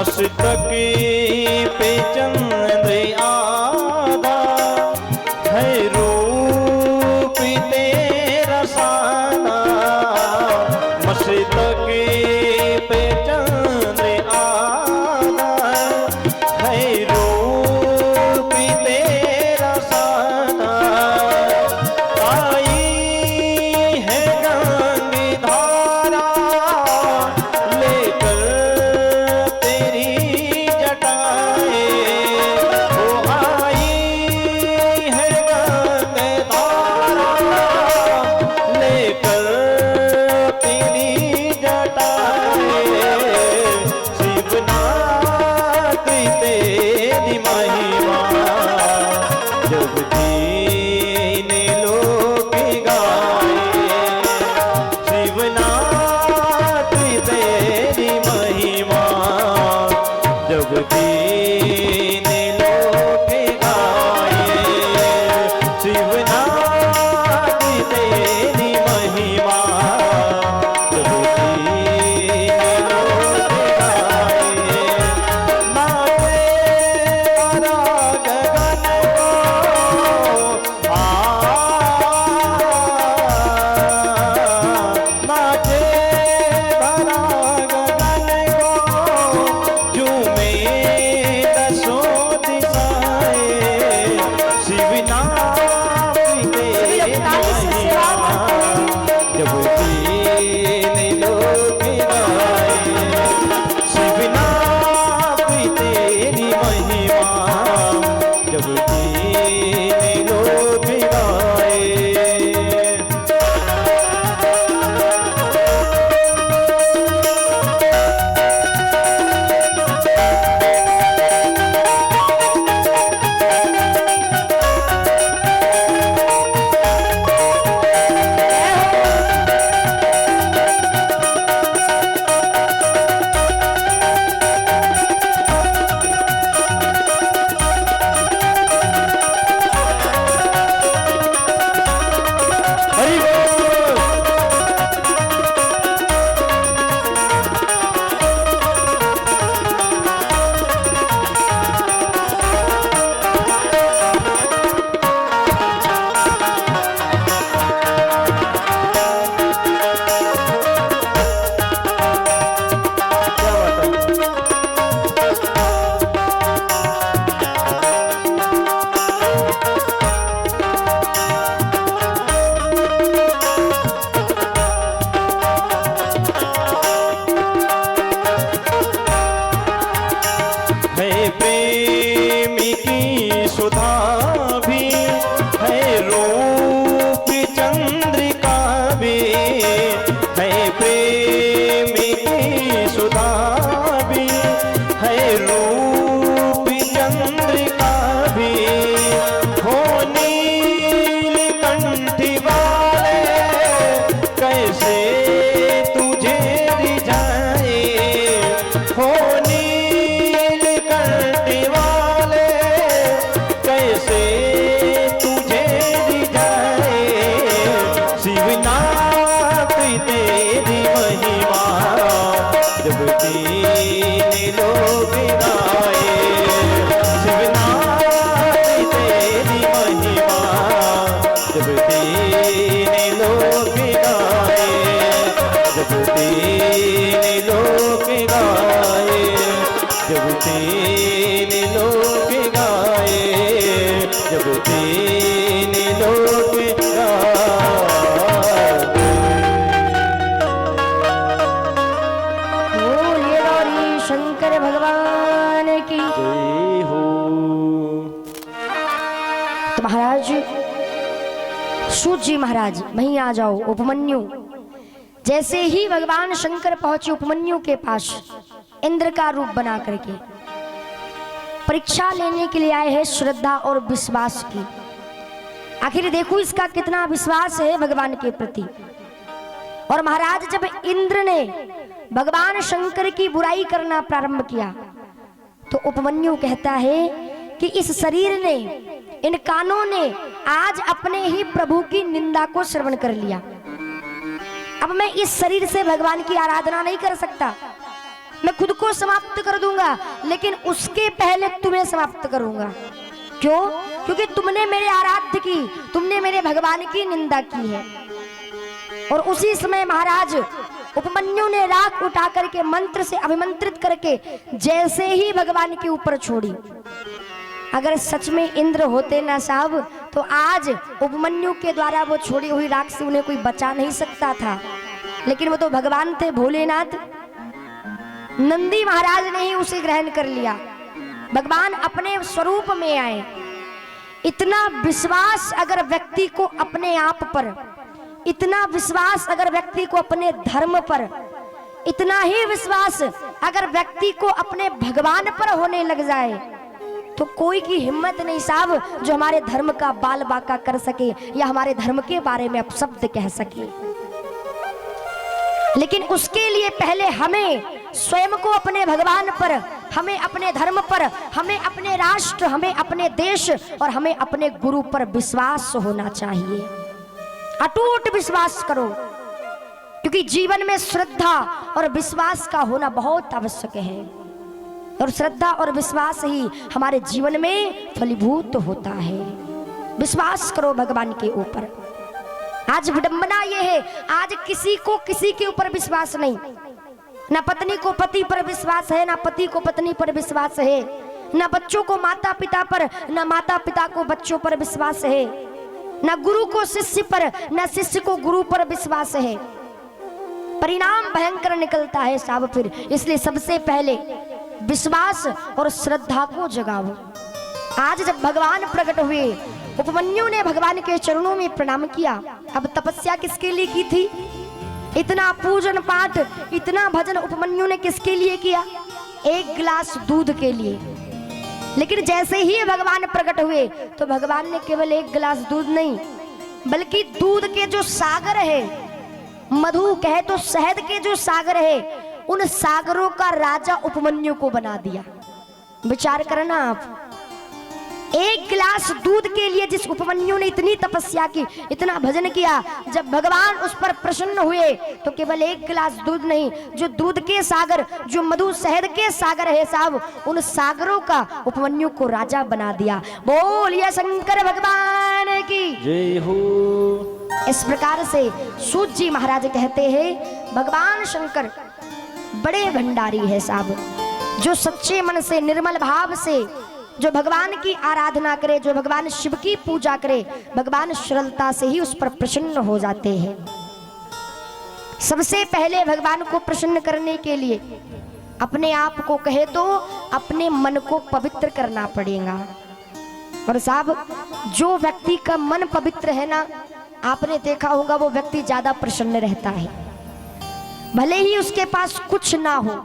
मस्तक पे चंद्र आधा है रूप तेरा साना। मस्तक पे चंद्र आधा है रूप तेरा साना। आई है गंगाधारा लेकर तेरी जटाएं। ओ आई है गंगाधारा लेकर तेरी जटाएं। शिवनाथ तेरी महिमा जब दीन लोग गाए। शिवनाथ तेरी महिमा जब दीन लोग गाए। शिवनाथ तेरी महिमा जब दीन लोग गाए। नाचे भरा गगन को नाचे भरा गगन को झूमे दसों दिशाएं। शिवनाथ तेरी महिमा जब दीन लोग गाए। शिवनाथ तेरी महिमा जब दीन लोग गाए। हरि बोल। क्या बात है? है प्रेमी की सुधा भी है रूप चंद्रिका भी। है प्रेमी की सुधा भी है रूप चंद्रिका भी। हो नीलकंठी वाले कैसे तुझे रिझाए। हो नीलकंठी वाले कैसे तुझे रिझाए। शिवनाथ तेरी महिमा जब दीन लोग गाए। शिवनाथ तेरी महिमा जब दीन लोग गाए। जब दीन लोग गाए। जब दीन लोग गाए। जब दीन लोग गाए। बोलिए गौरी शंकर भगवान की। जय हो। तो महाराज सूत जी महाराज वहीं आ जाओ। उपमन्यु जैसे ही भगवान शंकर पहुंचे उपमन्यु के पास इंद्र का रूप बना करके परीक्षा लेने के लिए आए हैं श्रद्धा और विश्वास की। आखिर देखो इसका कितना विश्वास है भगवान के प्रति। और महाराज जब इंद्र ने भगवान शंकर की बुराई करना प्रारंभ किया तो उपमन्यु कहता है कि इस शरीर ने, इन कानों ने आज अपने ही प्रभु की निंदा को श्रवण कर लिया। अब मैं इस शरीर से भगवान की आराधना नहीं कर सकता। मैं खुद को समाप्त कर दूंगा, लेकिन उसके पहले तुम्हें समाप्त करूंगा। क्यों? क्योंकि तुमने मेरे आराध्य की, तुमने मेरे भगवान की निंदा की है। और उसी समय महाराज उपमन्यु ने राख उठा करके मंत्र से अभिमंत्रित करके जैसे ही भगवान के ऊपर छोड़ी। अगर सच में इंद्र होते ना साहब, तो आज उपमन्यु के द्वारा वो छोड़ी हुई राख से उन्हें कोई बचा नहीं सकता था। लेकिन वो तो भगवान थे, भोलेनाथ। नंदी महाराज ने ही उसे ग्रहण कर लिया। भगवान अपने स्वरूप में आए। इतना विश्वास अगर व्यक्ति को अपने आप पर, इतना विश्वास अगर व्यक्ति को अपने धर्म पर, इतना ही विश्वास अगर व्यक्ति को अपने भगवान पर होने लग जाए, तो कोई की हिम्मत नहीं साहब जो हमारे धर्म का बाल बाका कर सके या हमारे धर्म के बारे में अपशब्द कह सके। लेकिन उसके लिए पहले हमें स्वयं को अपने भगवान पर, हमें अपने धर्म पर, हमें अपने राष्ट्र, हमें अपने देश और हमें अपने गुरु पर विश्वास होना चाहिए। अटूट विश्वास करो, क्योंकि जीवन में श्रद्धा और विश्वास का होना बहुत आवश्यक है। और श्रद्धा और विश्वास ही हमारे जीवन में फलीभूत होता है। विश्वास करो भगवान के ऊपर। आज विडंबना ये है, आज किसी को किसी के ऊपर विश्वास नहीं। ना पत्नी को पति पर विश्वास है, ना पति को पत्नी पर विश्वास है, ना बच्चों को माता पिता पर, ना माता पिता को बच्चों पर विश्वास है, ना गुरु को शिष्य पर, ना शिष्य को गुरु पर विश्वास है। परिणाम भयंकर निकलता है साहब फिर। इसलिए सबसे पहले विश्वास और श्रद्धा को जगाओ। आज जब भगवान प्रकट हुए, उपमन्यु ने भगवान के चरणों में प्रणाम किया। अब तपस्या किसके लिए की थी? इतना पूजन पाठ, इतना भजन उपमन्यु ने किसके लिए किया? एक गिलास दूध के लिए। लेकिन जैसे ही भगवान प्रकट हुए तो भगवान ने केवल एक गिलास दूध नहीं, बल्कि दूध के जो सागर है, मधु कहे तो शहद के जो सागर है, उन सागरों का राजा उपमन्यु को बना दिया। विचार करना आप, एक गिलास दूध के लिए जिस उपमन्यु ने इतनी तपस्या की, इतना भजन किया, जब भगवान उस पर प्रसन्न हुए तो केवल एक गिलास दूध नहीं, जो दूध के सागर, जो मधु शहद के सागर है साहब, उन सागरों का उपमन्यु को राजा बना दिया। बोलिए शंकर भगवान की जय हो। इस प्रकार से सूत जी महाराज कहते हैं, भगवान शंकर बड़े भंडारी है साहब। जो सच्चे मन से, निर्मल भाव से जो भगवान की आराधना करे, जो भगवान शिव की पूजा करे, भगवान सरलता से ही उस पर प्रसन्न हो जाते हैं। सबसे पहले भगवान को प्रसन्न करने के लिए अपने आप को कहे तो अपने मन को पवित्र करना पड़ेगा। और साहब, जो व्यक्ति का मन पवित्र है ना, आपने देखा होगा वो व्यक्ति ज्यादा प्रसन्न रहता है। भले ही उसके पास कुछ ना हो,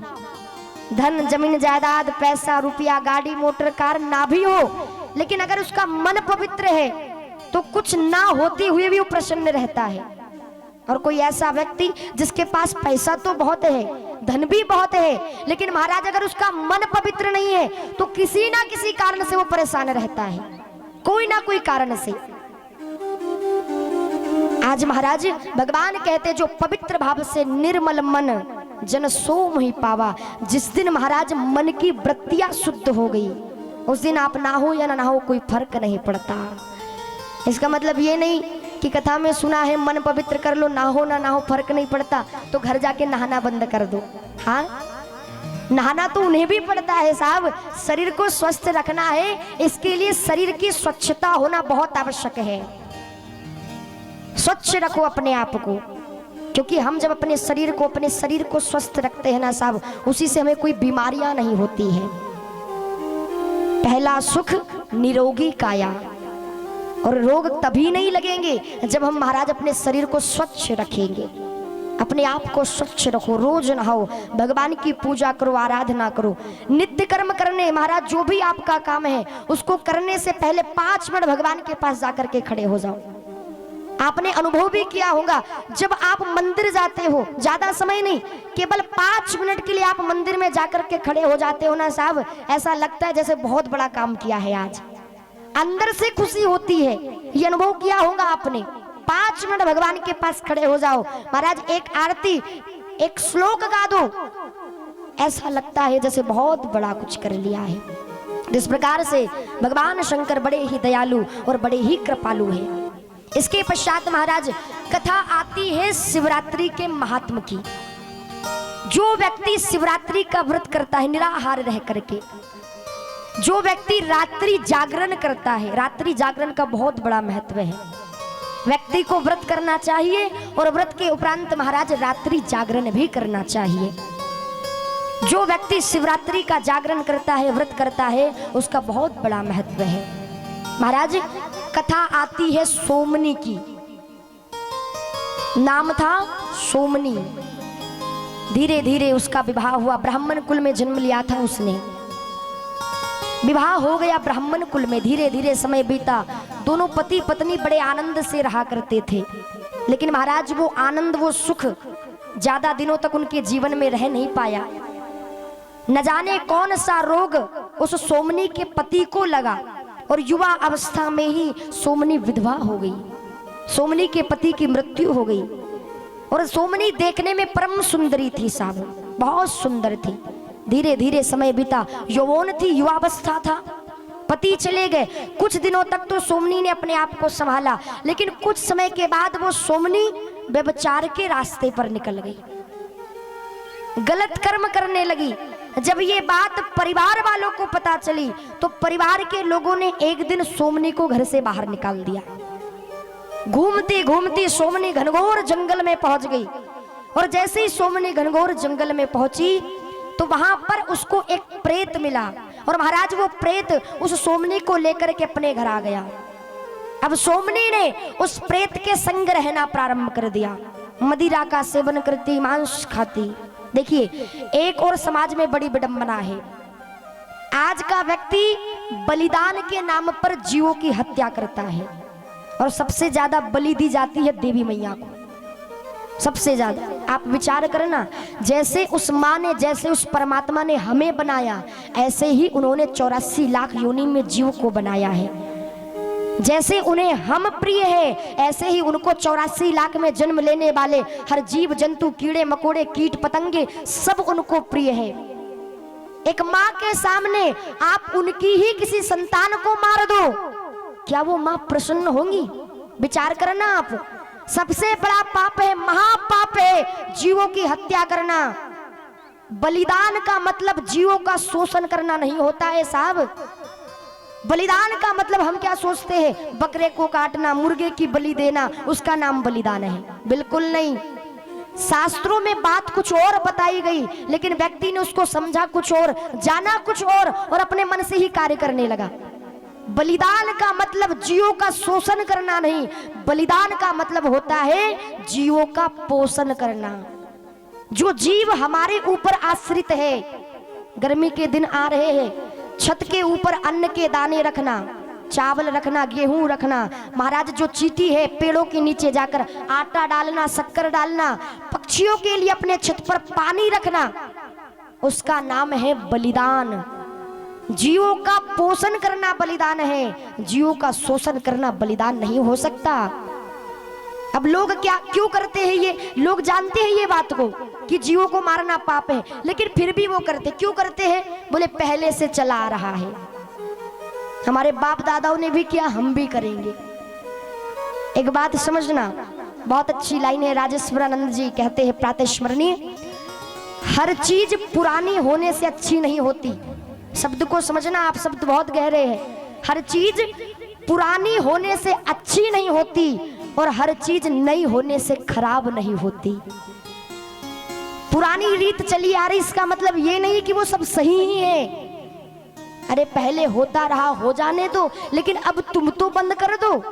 धन जमीन जायदाद, पैसा रुपया, गाड़ी मोटर कार ना भी हो, लेकिन अगर उसका मन पवित्र है तो कुछ ना होते हुए भी वो प्रसन्न रहता है। और कोई ऐसा व्यक्ति जिसके पास पैसा तो बहुत है, धन भी बहुत है, लेकिन महाराज अगर उसका मन पवित्र नहीं है तो किसी ना किसी कारण से वो परेशान रहता है, कोई ना कोई कारण से। आज महाराज भगवान कहते, जो पवित्र भाव से निर्मल मन जन सो मोहि पावा। जिस दिन महाराज मन की वृत्तियां शुद्ध हो गई, उस दिन आप ना हो या ना हो कोई फर्क नहीं पड़ता। इसका मतलब ये नहीं कि कथा में सुना है मन पवित्र कर लो, ना हो ना हो फर्क नहीं पड़ता, तो घर जाके नहाना बंद कर दो। हाँ, नहाना तो उन्हें भी पड़ता है साहब। शरीर को स्वस्थ रखना है, इसके लिए शरीर की स्वच्छता होना बहुत आवश्यक है। स्वच्छ रखो अपने आप को, क्योंकि हम जब अपने शरीर को स्वस्थ रखते हैं ना साहब, उसी से हमें कोई बीमारियां नहीं होती हैं। पहला सुख निरोगी काया, और रोग तभी नहीं लगेंगे जब हम महाराज अपने शरीर को स्वच्छ रखेंगे। अपने आप को स्वच्छ रखो, रोज नहाओ, भगवान की पूजा करो, आराधना करो, नित्य कर्म करने, महाराज जो भी आपका काम है उसको करने से पहले 5 मिनट भगवान के पास जाकर के खड़े हो जाओ। आपने अनुभव भी किया होगा, जब आप मंदिर जाते हो, ज्यादा समय नहीं, केवल 5 मिनट के लिए आप मंदिर में जाकर के खड़े हो जाते हो ना साहब, ऐसा लगता है जैसे बहुत बड़ा काम किया है आज। अंदर से खुशी होती है, ये अनुभव किया होगा आपने। 5 मिनट भगवान के पास खड़े हो जाओ, महाराज एक आरती, एक श्लोक गा दो, ऐसा लगता है जैसे बहुत बड़ा कुछ कर लिया है। जिस प्रकार से भगवान शंकर बड़े ही दयालु और बड़े ही कृपालु हैं। इसके पश्चात महाराज कथा आती है शिवरात्रि के महात्म की। जो व्यक्ति शिवरात्रि का व्रत करता है निराहार रह करके, जो व्यक्ति रात्रि जागरण करता है, रात्रि जागरण का बहुत बड़ा महत्व है। व्यक्ति को व्रत करना चाहिए और व्रत के उपरांत महाराज रात्रि जागरण भी करना चाहिए। जो व्यक्ति शिवरात्रि का जागरण करता है, व्रत करता है, उसका बहुत बड़ा महत्व है। महाराज कथा आती है सोमनी की। नाम था सोमनी। धीरे धीरे उसका विवाह हुआ। ब्राह्मण कुल में जन्म लिया था उसने, विवाह हो गया ब्राह्मण कुल में। धीरे धीरे समय बीता। दोनों पति पत्नी बड़े आनंद से रहा करते थे, लेकिन महाराज वो आनंद, वो सुख ज्यादा दिनों तक उनके जीवन में रह नहीं पाया। न जाने कौन सा रोग उस सोमनी के पति को लगा और युवा अवस्था में ही सोमनी विधवा हो गई। सोमनी के पति की मृत्यु हो गई। और सोमनी देखने में परम सुंदरी थी साहब, बहुत सुंदर थी। धीरे धीरे समय बीता। यौवन थी, युवावस्था था। पति चले गए। कुछ दिनों तक तो सोमनी ने अपने आप को संभाला, लेकिन कुछ समय के बाद वो सोमनी व्यभिचार के रास्ते पर निकल गई, गलत कर्म करने लगी। जब ये बात परिवार वालों को पता चली तो परिवार के लोगों ने एक दिन सोमनी को घर से बाहर निकाल दिया। घूमती घूमती सोमनी घनघोर जंगल में पहुंच गई। और जैसे ही सोमनी घनघोर जंगल में पहुंची तो वहां पर उसको एक प्रेत मिला। और महाराज वो प्रेत उस सोमनी को लेकर के अपने घर आ गया। अब सोमनी ने उस प्रेत के संग रहना प्रारंभ कर दिया। मदिरा का सेवन करती, मांस खाती। देखिए, एक और समाज में बड़ी विडंबना है। आज का व्यक्ति बलिदान के नाम पर जीवों की हत्या करता है और सबसे ज्यादा बलि दी जाती है देवी मैया को, सबसे ज्यादा। आप विचार करना, जैसे उस माँ ने, जैसे उस परमात्मा ने हमें बनाया, ऐसे ही उन्होंने 84 लाख योनि में जीव को बनाया है। जैसे उन्हें हम प्रिय है, ऐसे ही उनको 84 लाख में जन्म लेने वाले हर जीव जंतु, कीड़े मकोड़े, कीट पतंगे, सब उनको प्रिय है। एक माँ के सामने आप उनकी ही किसी संतान को मार दो, क्या वो माँ प्रसन्न होंगी? विचार करना आप। सबसे बड़ा पाप है, महापाप है जीवों की हत्या करना। बलिदान का मतलब जीवों का शोषण करना नहीं होता है साहब। बलिदान का मतलब हम क्या सोचते हैं, बकरे को काटना, मुर्गे की बलि देना, उसका नाम बलिदान है? बिल्कुल नहीं। शास्त्रों में बात कुछ और बताई गई, लेकिन व्यक्ति ने उसको समझा कुछ और, जाना कुछ और अपने मन से ही कार्य करने लगा। बलिदान का मतलब जीवों का शोषण करना नहीं, बलिदान का मतलब होता है जीवों का पोषण करना। जो जीव हमारे ऊपर आश्रित है, गर्मी के दिन आ रहे हैं, छत के ऊपर अन्न के दाने रखना, चावल रखना, गेहूं रखना। महाराज जो चींटी है, पेड़ों के नीचे जाकर आटा डालना, शक्कर डालना, पक्षियों के लिए अपने छत पर पानी रखना, उसका नाम है बलिदान। जीवों का पोषण करना बलिदान है, जीवों का शोषण करना बलिदान नहीं हो सकता। अब लोग क्या क्यों करते हैं ये? लोग जानते हैं ये बात को कि जीवों को मारना पाप है, लेकिन फिर भी वो करते। क्यों करते हैं? बोले पहले से चला आ रहा है, हमारे बाप दादाओं ने भी किया, हम भी करेंगे। एक बात समझना, बहुत अच्छी लाइन है, राजेश्वरानंद जी कहते हैं प्रातःस्मरणीय, हर चीज पुरानी होने से अच्छी नहीं होती। शब्द को समझना आप, शब्द बहुत गहरे हैं। हर चीज पुरानी होने से अच्छी नहीं होती और हर चीज नई होने से खराब नहीं होती। पुरानी रीत चली आ रही, इसका मतलब ये नहीं कि वो सब सही ही है। अरे पहले होता रहा, हो जाने दो, लेकिन अब तुम तो बंद कर दो।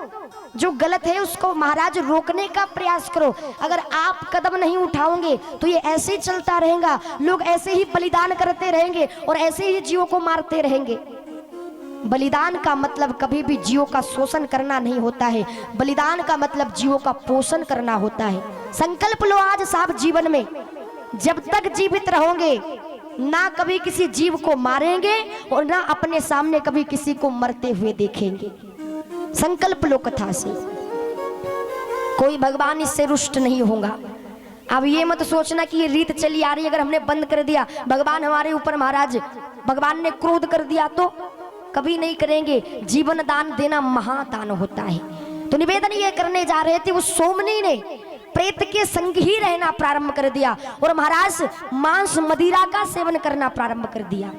जो गलत है उसको महाराज रोकने का प्रयास करो। अगर आप कदम नहीं उठाओगे तो ये ऐसे ही चलता रहेगा, लोग ऐसे ही बलिदान करते रहेंगे और ऐसे ही जीवों को मारते रहेंगे। बलिदान का मतलब कभी भी जीवों का शोषण करना नहीं होता है, बलिदान का मतलब जीवों का पोषण करना होता है। संकल्प लो आज साहब, जीवन में जब तक जीवित रहोगे ना कभी किसी जीव को मारेंगे और ना अपने सामने कभी किसी को मरते हुए देखेंगे। संकल्प लो कथा से, कोई भगवान इससे रुष्ट नहीं होगा। अब ये मत सोचना कि ये रीत चली आ रही, अगर हमने बंद कर दिया, भगवान हमारे ऊपर महाराज, भगवान ने क्रोध कर दिया तो कभी नहीं करेंगे। जीवन दान देना महादान होता है। तो निवेदन ये करने जा रहे थे, उस सोमनी ने प्रेत के संग ही रहना प्रारंभ कर दिया और महाराज मांस मदिरा का सेवन करना प्रारंभ कर दिया।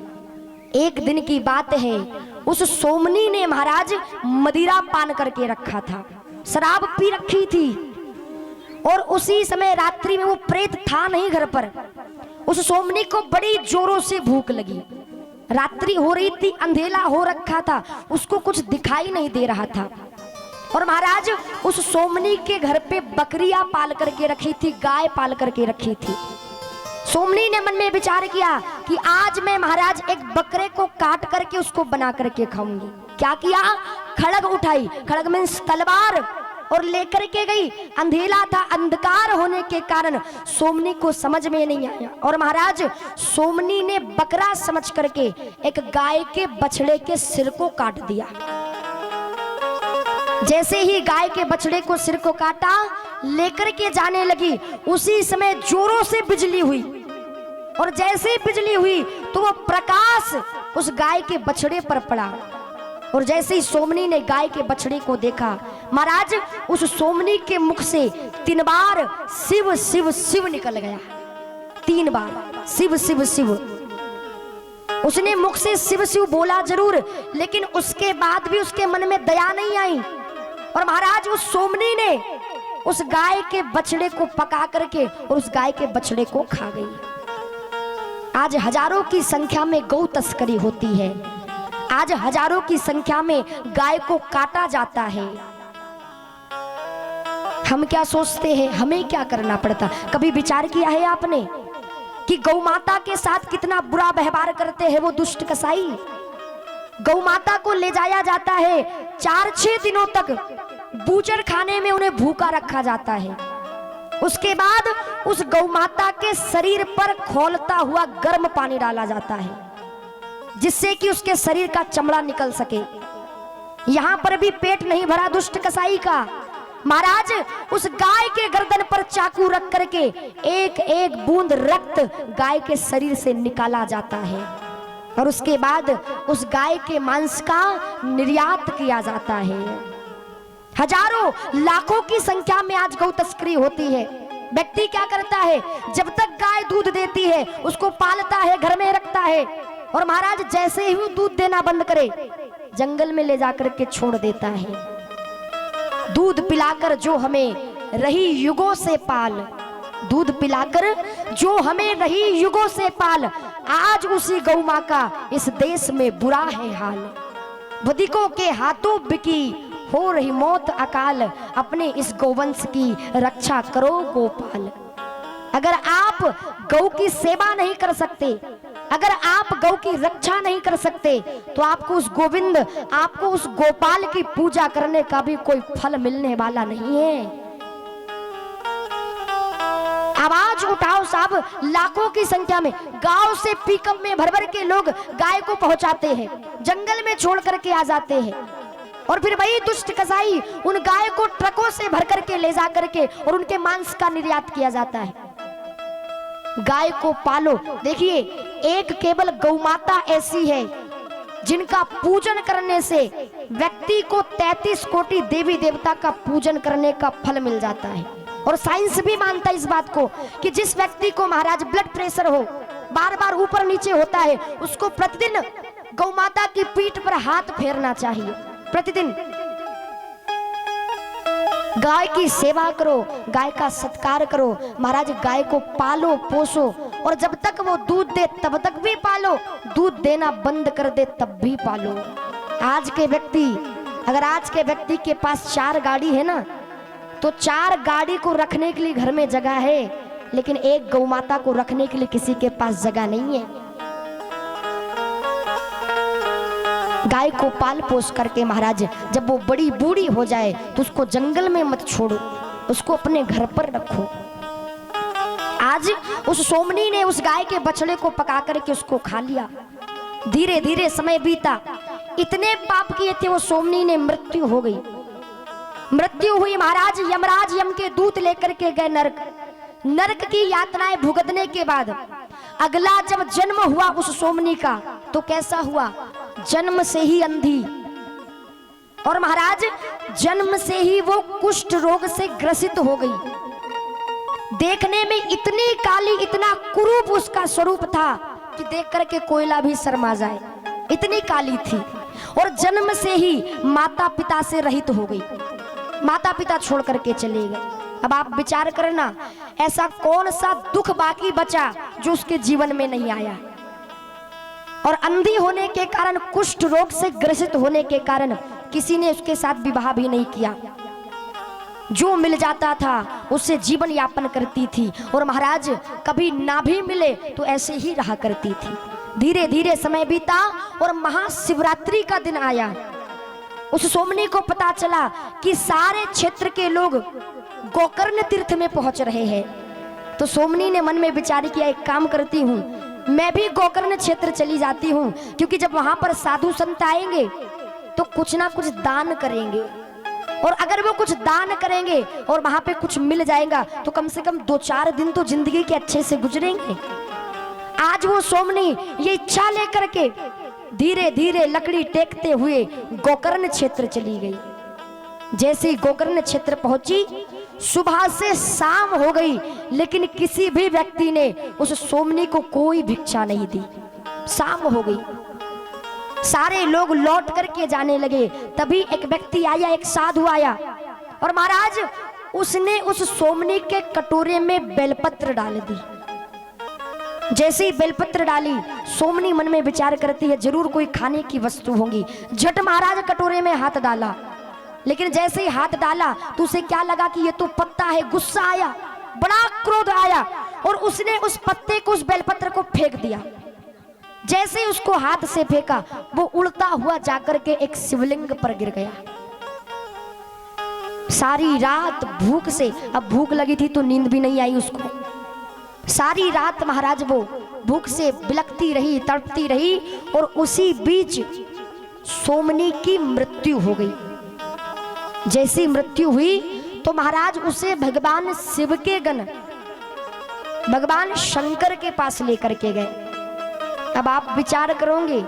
एक दिन की बात है, उस सोमनी ने महाराज मदिरा पान करके रखा था, शराब पी रखी थी और उसी समय रात्रि में वो प्रेत था नहीं घर पर। उस सोमनी को बड़ी जोरों से भूख लगी, रात्रि हो रही थी, अंधेला हो रखा था, उसको कुछ दिखाई नहीं दे रहा था। और महाराज उस सोमनी के घर पे बकरियां पाल करके रखी थी, गाय पाल करके रखी थी। सोमनी ने मन में विचार किया कि आज मैं महाराज एक बकरे को काट करके उसको बना करके खाऊंगी। क्या किया, खड़ग उठाई, खड़ग मीन्स तलवार, और लेकर के गई। अंधेला था, अंधकार होने के कारण सोमनी को समझ में नहीं आया और महाराज सोमनी ने बकरा समझ करके एक गाय के बछड़े के सिर को काट दिया। जैसे ही गाय के बछड़े को सिर को काटा, लेकर के जाने लगी, उसी समय जोरों से बिजली हुई और जैसे ही बिजली हुई तो वो प्रकाश उस गाय के बछड़े पर पड़ा। और जैसे ही सोमनी ने गाय के बछड़े को देखा, महाराज उस सोमनी के मुख से 3 बार शिव शिव शिव निकल गया। 3 बार शिव शिव शिव। उसने मुख से शिव शिव बोला जरूर, लेकिन उसके बाद भी उसके मन में दया नहीं आई और महाराज उस सोमनी ने उस गाय के बछड़े को पका करके और उस गाय के बछड़े को खा गई। आज हजारों की संख्या में गौ तस्करी होती है, आज हजारों की संख्या में गाय को काटा जाता है। हम क्या सोचते हैं, हमें क्या करना पड़ता? कभी विचार किया है आपने कि गौ माता के साथ कितना बुरा व्यवहार करते हैं वो दुष्ट कसाई? गौ माता को ले जाया जाता है, 4-6 दिनों तक बूचर खाने में उन्हें भूखा रखा जाता है। उसके बाद उस गौ माता के शरीर पर खौलता हुआ गर्म पानी डाला जाता है, जिससे कि उसके शरीर का चमड़ा निकल सके। यहां पर भी पेट नहीं भरा दुष्ट कसाई का। महाराज उस गाय के गर्दन पर चाकू रख करके एक एक बूंद रक्त गाय के शरीर से निकाला जाता है और उसके बाद उस गाय के मांस का निर्यात किया जाता है। हजारों लाखों की संख्या में आज गौ तस्करी होती है। व्यक्ति क्या करता है, जब तक गाय दूध देती है उसको पालता है, घर में रखता है और महाराज जैसे ही वो दूध देना बंद करे, जंगल में ले जाकर के छोड़ देता है। दूध पिलाकर जो हमें रही युगों से पाल, दूध पिलाकर जो हमें रही युगों से पाल, आज उसी गौ मां का इस देश में बुरा है हाल। बधिकों के हाथों बिकी हो रही मौत अकाल, अपने इस गौवंश की रक्षा करो गोपाल। अगर आप गौ की सेवा नहीं कर सकते, अगर आप गौ की रक्षा नहीं कर सकते, तो आपको उस गोविंद, आपको उस गोपाल की पूजा करने का भी कोई फल मिलने वाला नहीं है। आवाज उठाओ साहब, लाखों की संख्या में गांव से पिकअप में भर भर के लोग गाय को पहुंचाते हैं, जंगल में छोड़ करके आ जाते हैं और फिर वही दुष्ट कसाई उन गाय को ट्रकों से भर करके ले जा करके और उनके मांस का निर्यात किया जाता है। गाय को पालो। देखिए, एक केवल गौ माता ऐसी है जिनका पूजन करने से व्यक्ति को 33 कोटि देवी देवता का पूजन करने का फल मिल जाता है। और साइंस भी मानता है इस बात को कि जिस व्यक्ति को महाराज ब्लड प्रेशर हो, बार बार ऊपर नीचे होता है, उसको प्रतिदिन गौ माता की पीठ पर हाथ फेरना चाहिए। प्रतिदिन गाय की सेवा करो, गाय का सत्कार करो। महाराज गाय को पालो पोसो और जब तक वो दूध दे तब तक भी पालो, दूध देना बंद कर दे तब भी पालो। आज के व्यक्ति, अगर आज के व्यक्ति के पास 4 गाड़ी है ना, तो 4 गाड़ी को रखने के लिए घर में जगह है, लेकिन एक गौ माता को रखने के लिए किसी के पास जगह नहीं है। गाय को पाल पोस करके महाराज जब वो बड़ी बूढ़ी हो जाए तो उसको जंगल में मत छोड़ो, उसको अपने घर पर रखो। आज उस सोमनी ने उस गाय के बछड़े को पका करके उसको खा लिया। धीरे धीरे समय बीता, इतने पाप किए थे वो सोमनी ने मृत्यु हो गई। मृत्यु हुई महाराज, यमराज यम के दूत लेकर के गए नरक। नरक की यातनाएं भुगतने के बाद अगला जब जन्म हुआ उस सोमनी का, तो कैसा हुआ? जन्म से ही अंधी, और महाराज जन्म से ही वो कुष्ठ रोग से ग्रसित हो गई। देखने में इतनी काली, इतना कुरूप उसका स्वरूप था कि देख करके कोयला भी शर्मा जाए, इतनी काली थी। और जन्म से ही माता पिता से रहित हो गई, माता पिता छोड़ करके चले गए। अब आप विचार करना, ऐसा कौन सा दुख बाकी बचा जो उसके जीवन में नहीं आया? और अंधी होने के कारण, कुष्ठ रोग से ग्रसित होने के कारण किसी ने उसके साथ विवाह भी नहीं किया। जो मिल जाता था उससे जीवन यापन करती थी, और महाराज कभी ना भी मिले तो ऐसे ही रहा करती थी। धीरे धीरे समय बीता और महाशिवरात्रि का दिन आया। उस सोमनी को पता चला कि सारे क्षेत्र के लोग गोकर्ण तीर्थ में पहुंच रहे हैं। तो सोमनी ने मन में विचार किया, एक काम करती हूँ, मैं भी गोकर्ण क्षेत्र चली जाती हूँ, क्योंकि जब वहां पर साधु संत आएंगे तो कुछ ना कुछ दान करेंगे, और अगर वो कुछ दान करेंगे और वहां पे कुछ मिल जाएगा तो कम से कम 2-4 दिन तो जिंदगी के अच्छे से गुजरेंगे। आज वो सोमनी ये इच्छा लेकर के धीरे धीरे लकड़ी टेकते हुए गोकर्ण क्षेत्र चली गई। जैसे ही गोकर्ण क्षेत्र पहुंची, सुबह से शाम हो गई, लेकिन किसी भी व्यक्ति ने उस सोमनी को कोई भिक्षा नहीं दी। शाम हो गई, सारे लोग लौट करके जाने लगे। तभी एक व्यक्ति आया, एक साधु आया, और महाराज उसने उस सोमनी के कटोरे में बेलपत्र डाल दी। जैसे ही बेलपत्र डाली, सोमनी मन में विचार करती है जरूर कोई खाने की वस्तु होगी। झट महाराज कटोरे में हाथ डाला, लेकिन जैसे ही हाथ डाला तो उसे क्या लगा कि ये तो पत्ता है। गुस्सा आया, बड़ा क्रोध आया, और उसने उस पत्ते को, उस बेलपत्र को फेंक दिया। जैसे ही उसको हाथ से फेंका, वो उड़ता हुआ जाकर के एक शिवलिंग पर गिर गया। सारी रात भूख से, अब भूख लगी थी तो नींद भी नहीं आई उसको। सारी रात महाराज वो भूख से बिलखती रही, तड़पती रही, और उसी बीच सोमनी की मृत्यु हो गई। जैसी मृत्यु हुई तो महाराज उसे भगवान शिव के गण, भगवान शंकर के पास लेकर के गए। अब आप विचार करोगे,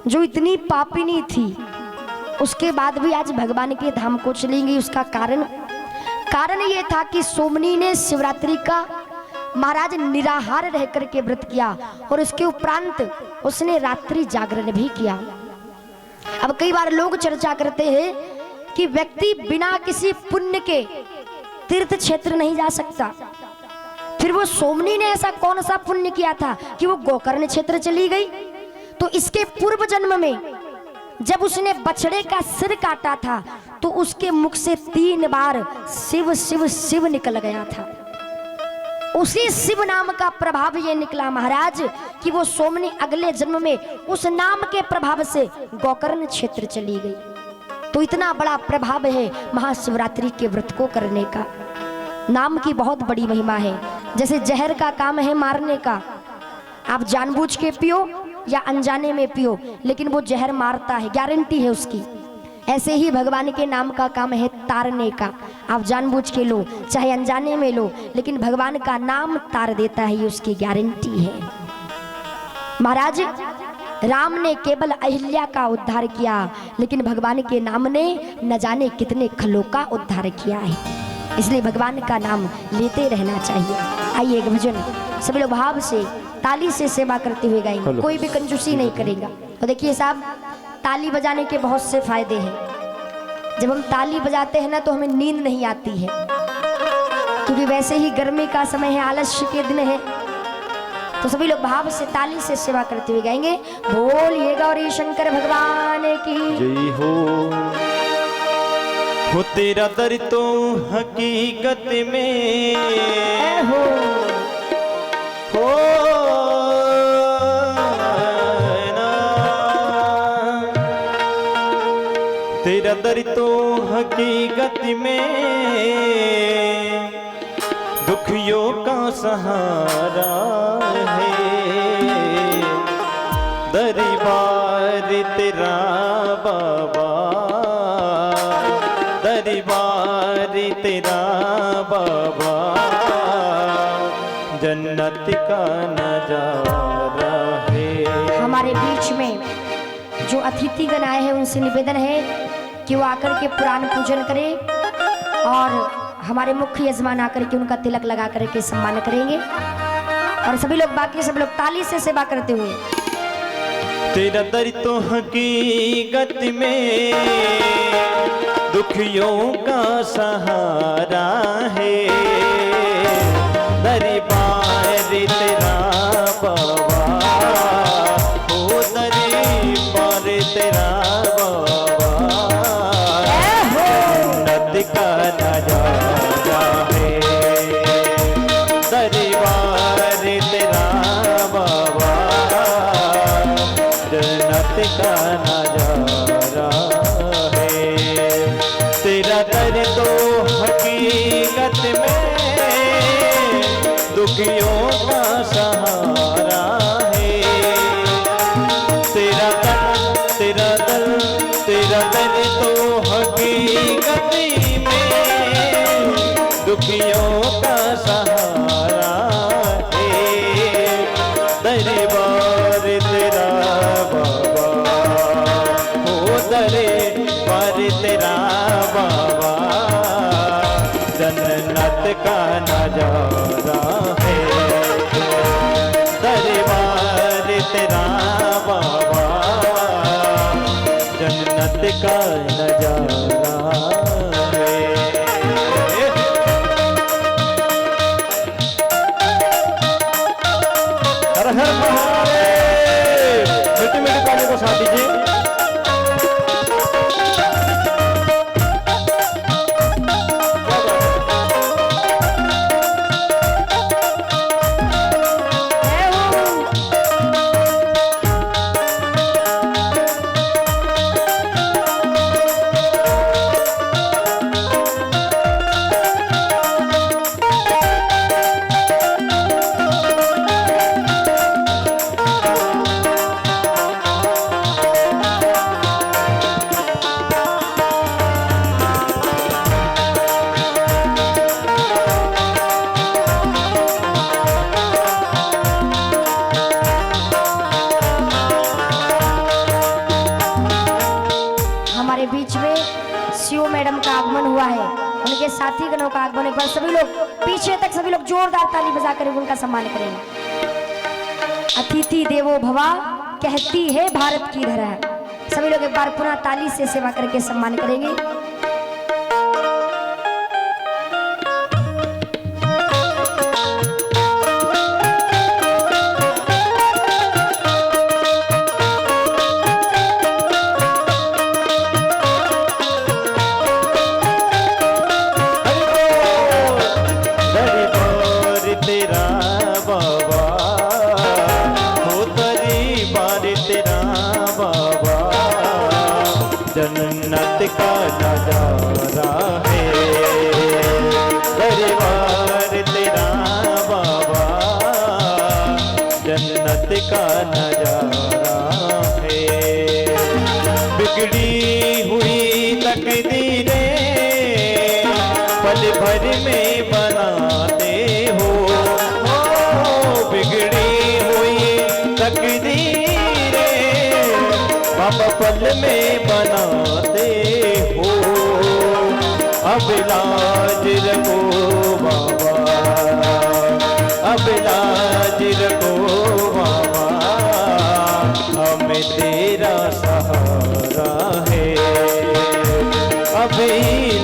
जो इतनी पापिनी थी उसके बाद भी आज भगवान के धाम को चली गई। उसका कारण ये था कि सोमनी ने शिवरात्रि का महाराज निराहार रह करके व्रत किया, और इसके उपरांत उसने रात्रि जागरण भी किया। अब कई बार लोग चर्चा करते हैं कि व्यक्ति बिना किसी पुण्य के तीर्थ क्षेत्र नहीं जा सकता। फिर वो सोमनी ने ऐसा कौन सा पुण्य किया था कि वो गोकर्ण क्षेत्र चली गई? तो इसके पूर्व जन्म में जब उसने बछड़े का सिर काटा था तो उसके मुख से 3 बार शिव शिव शिव निकल गया था। उसी शिव नाम का प्रभाव ये निकला महाराज कि वो सोमनी अगले जन्म में उस नाम के प्रभाव से गोकर्ण क्षेत्र चली गई। तो इतना बड़ा प्रभाव है महाशिवरात्रि के व्रत को करने का। नाम की बहुत बड़ी महिमा है। जैसे जहर का काम है मारने का, आप जानबूझ के पियो या अनजाने में पियो, लेकिन वो जहर मारता है, गारंटी है उसकी। ऐसे ही भगवान के नाम का काम है तारने का। आप जानबूझ के लो चाहे अनजाने में लो, लेकिन भगवान का नाम तार देता है, ये उसकी गारंटी है। महाराज राम ने केवल अहिल्या का उद्धार किया, लेकिन भगवान के नाम ने न जाने कितने खलों का उद्धार किया है। इसलिए भगवान का नाम लेते रहना चाहिए। आइए एक भजन सभी लोग भाव से ताली से सेवा करते हुए गाएंगे, कोई भी कंजूसी नहीं करेगा। और देखिए साहब, ताली बजाने के बहुत से फायदे हैं। जब हम ताली बजाते हैं ना तो हमें नींद नहीं आती है, क्योंकि वैसे ही गर्मी का समय है, आलस्य के दिन है। तो सभी लोग भाव से ताली से सेवा करते हुए गाएंगे, बोलिए गौरी शंकर भगवान की जय हो तेरा दर तो हकीकत में हो ना, तेरा दर तो हकीकत में दुखियों का सहारा है। दरबार तेरा बाबा, दरबार तेरा बाबा जन्नत का नजारा है। हमारे बीच में जो अतिथिगण आए हैं उनसे निवेदन है कि वो आकर के पुराण पूजन करें और हमारे मुख्य यजमान आकर के उनका तिलक लगा करके सम्मान करेंगे। और सभी लोग बाकी सब लोग ताली से सेवा करते हुए। तेरा दर तो हकीकत में दुखियों का सहारा है। दरबार तेरा बाबा हो, दरबार तेरा बाबा जन्नत का नजारा है। दरबार तेरा बाबा जन्नत का नजारा है। तेरा दर तो हकीकत में दुखियों का सहारा है। तेरा दर तो हकीकत में दुखियों का सहारा है। दरबार तेरा बाबा हो, दरबार तेरा बाबा जन्नत का नजारा है। दरबार तेरा बाबा जन्नत का नजारा है। हर हर महादेव। मीठी मीठी ताली को साथ दीजिए। हमारे बीच में सीओ मैडम का आगमन हुआ है, उनके साथी गणों का आगमन एक बार सभी लोग पीछे तक सभी लोग जोरदार ताली बजा कर उनका सम्मान करेंगे। अतिथि देवो भवा कहती है भारत की धरा। सभी लोग एक बार पुनः ताली से सेवा करके सम्मान करेंगे। जन्नत का नजारा है। दरबार तेरा बाबा जन्नत का नजारा है। बिगड़ी हुई तकदीरें पल भर में बनाते हो। बिगड़ी हुई तकदीरें बाबा पल में बनाते हो। अब लाज रखो बाबा, अब लाज रखो बाबा, हमें तेरा सहारा है। अब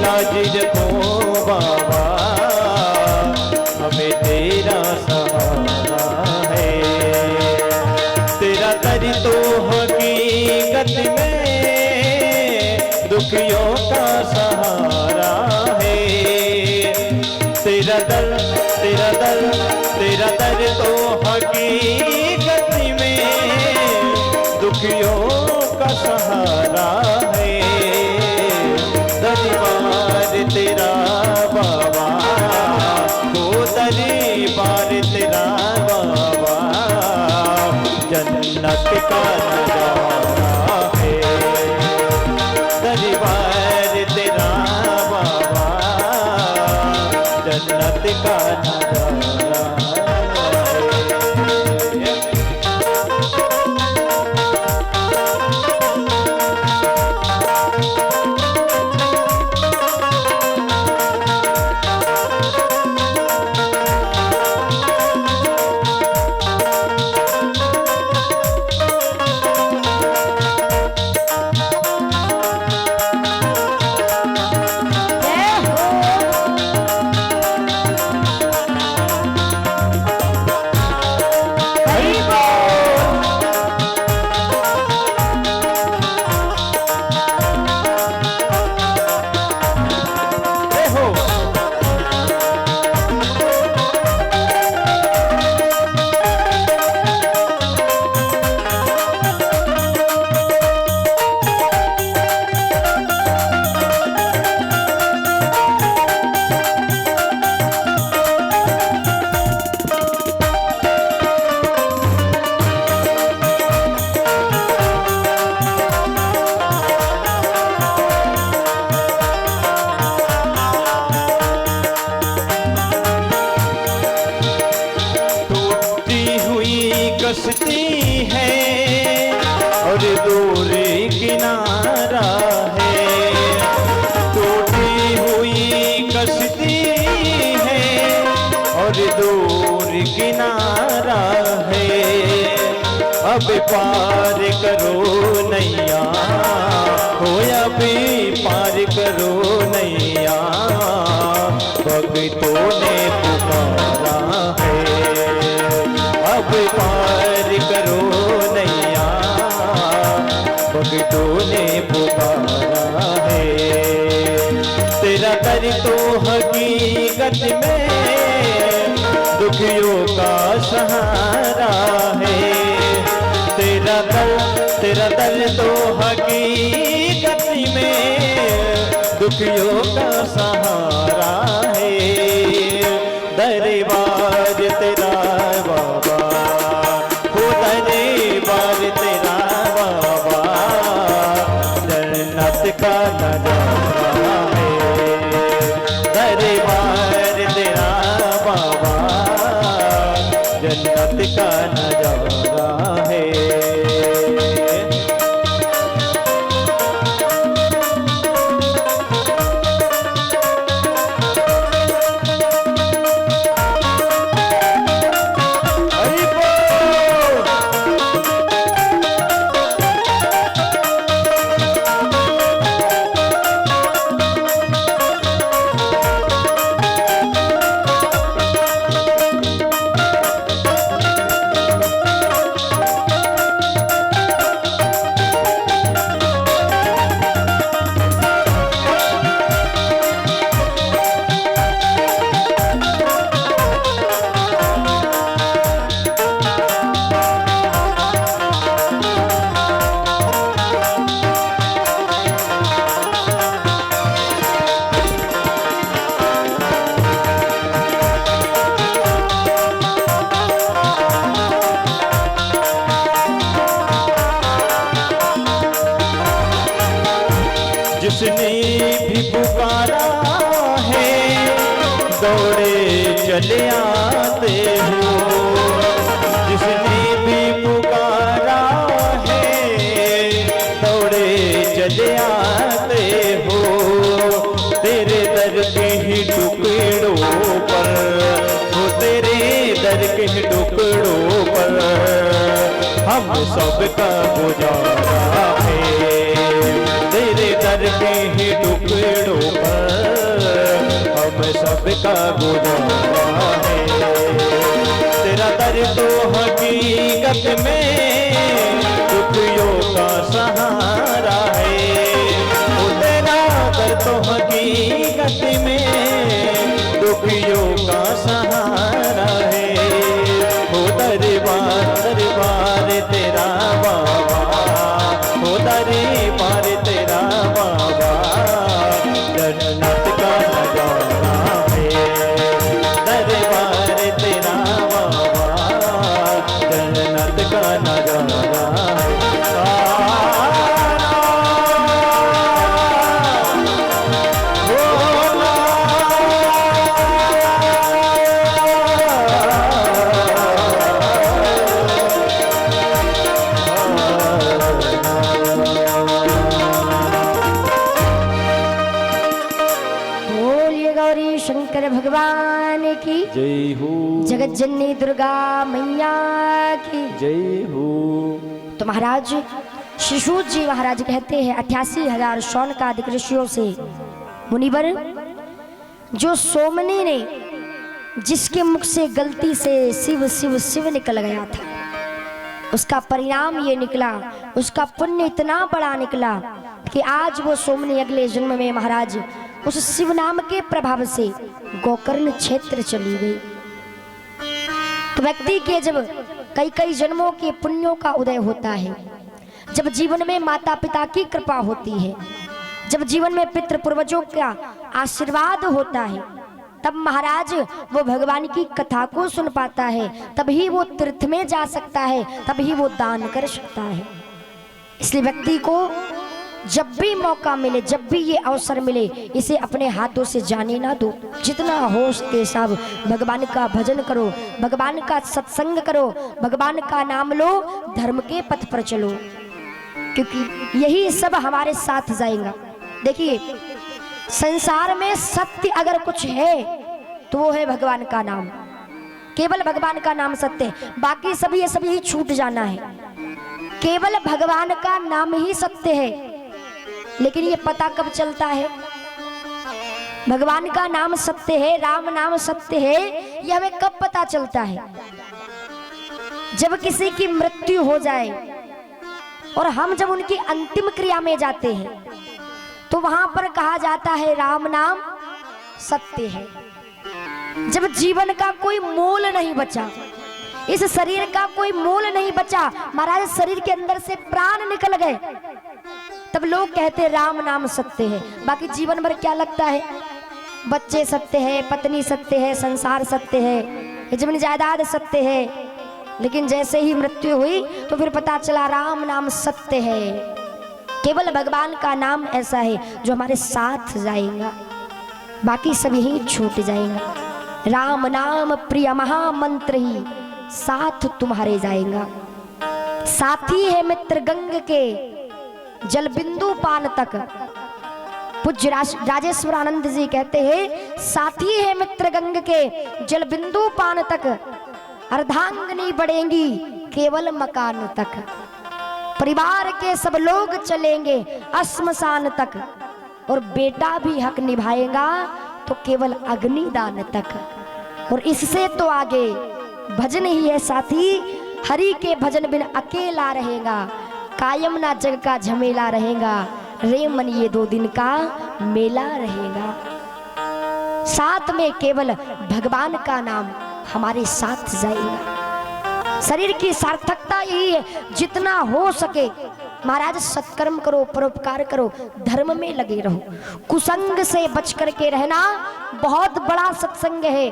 लाज रखो बाबा, हमें तेरा सहारा है। तेरा दर तो हकीकत में दुखियों का सहारा है। तेरा दर तो हकीकत में दुखियों का सहारा है। दरबार तेरा बाबा हो, दरबार तेरा बाबा जन्नत का नजारा है। दरबार तेरा बाबा जन्नत का नजारा है। और दूर किनारा है, टूटी हुई कश्ती है और दूर किनारा है। अब पार करो नैया, हो अभी पार करो नैया, भक्तों ने पुकारा है। अब पार करो नैया, भक्तों ने पुकारा है। तेरा दर तो हकीकत में दुखियों का सहारा है। तेरा दर तो हकीकत में दुखियों का सहारा है। दरबार तेरा बाबा, हो दरबार तेरा बाबा, जन्नत का नजारा है। दरबार तेरा बाबा, जन्नत का नजारा है। जिसने भी पुकारा है दौड़े चले आते हो। जिसने भी पुकारा है दौड़े चले आते हो। तेरे दर के ही टुकड़ों पर, हो तेरे दर के ही टुकड़ों पर हम सबका गुजारा है। तेरे दर के ही टुकड़ों पर हम सबका गुजारा है। तेरा दर तो हकीकत में दुखियों का सहारा है। ओ तेरा दर तो हकीकत में दुखियों का सहारा है। हो दरबार दरबार तेरा बाबा, हो दरबार तेरा बाबा, जन्नत का नजारा है। दरबार तेरा बाबा, जन्नत का नजारा है। शंकर भगवान की जय हो, जगत जननी दुर्गा मैया की जय हो। तो महाराज श्री सूत जी महाराज कहते हैं 88,000 शौनकादिक ऋषियों से मुनिवर, जो सोमनी ने जिसके मुख से गलती से शिव शिव शिव निकल गया था, उसका परिणाम ये निकला, उसका पुण्य इतना बड़ा निकला कि आज वो सोमनी अगले जन्म में महाराज उस शिव नाम के प्रभाव से गोकर्ण क्षेत्र चली गई। तो व्यक्ति के जब कई कई जन्मों के पुण्यों का उदय होता है, जब जीवन में माता पिता की कृपा होती है, जब जीवन में पितृ पूर्वजों का आशीर्वाद होता है, तब महाराज वो भगवान की कथा को सुन पाता है, तभी वो तीर्थ में जा सकता है, तभी वो दान कर सकता है। इसलिए व्यक्ति को जब भी मौका मिले, जब भी ये अवसर मिले, इसे अपने हाथों से जाने ना दो। जितना हो सके सब भगवान का भजन करो, भगवान का सत्संग करो, भगवान का नाम लो, धर्म के पथ पर चलो। क्योंकि यही सब हमारे साथ जाएगा। देखिए, संसार में सत्य अगर कुछ है तो वो है भगवान का नाम। केवल भगवान का नाम सत्य है, बाकी सभी ये सभी ही छूट जाना है। केवल भगवान का नाम ही सत्य है। लेकिन ये पता कब चलता है? भगवान का नाम सत्य है, राम नाम सत्य है, ये हमें कब पता चलता है? जब किसी की मृत्यु हो जाए और हम जब उनकी अंतिम क्रिया में जाते हैं तो वहां पर कहा जाता है राम नाम सत्य है। जब जीवन का कोई मोल नहीं बचा, इस शरीर का कोई मोल नहीं बचा, महाराज शरीर के अंदर से प्राण निकल गए, तब लोग कहते हैं राम नाम सत्य है। बाकी जीवन भर क्या लगता है? बच्चे सत्य है, पत्नी सत्य है, संसार सत्य है, जमीन जायदाद सत्य है। लेकिन जैसे ही मृत्यु हुई तो फिर पता चला राम नाम सत्य है। केवल भगवान का नाम ऐसा है जो हमारे साथ जाएगा, बाकी सभी ही छूट जाएगा। राम नाम प्रिय महामंत्र ही साथ तुम्हारे जाएगा। साथी है मित्र गंग के जल बिंदु पान तक। पूज्य राजेश्वरानंद जी कहते हैं, साथी है मित्र गंग के जल बिंदु पान तक, अर्धांगनी बढ़ेंगी केवल मकान तक। परिवार के सब लोग चलेंगे अस्मशान तक, और बेटा भी हक निभाएगा तो केवल अग्निदान तक। और इससे तो आगे भजन ही है साथी, हरि के भजन बिन अकेला रहेगा, कायम ना जग का झमेला रहेगा, रे मन ये 2 दिन का मेला रहेगा। साथ में केवल भगवान का नाम हमारे साथ जाएगा। शरीर की सार्थकता यही है, जितना हो सके महाराज सत्कर्म करो, परोपकार करो, धर्म में लगे रहो। कुसंग से बच करके रहना बहुत बड़ा सत्संग है।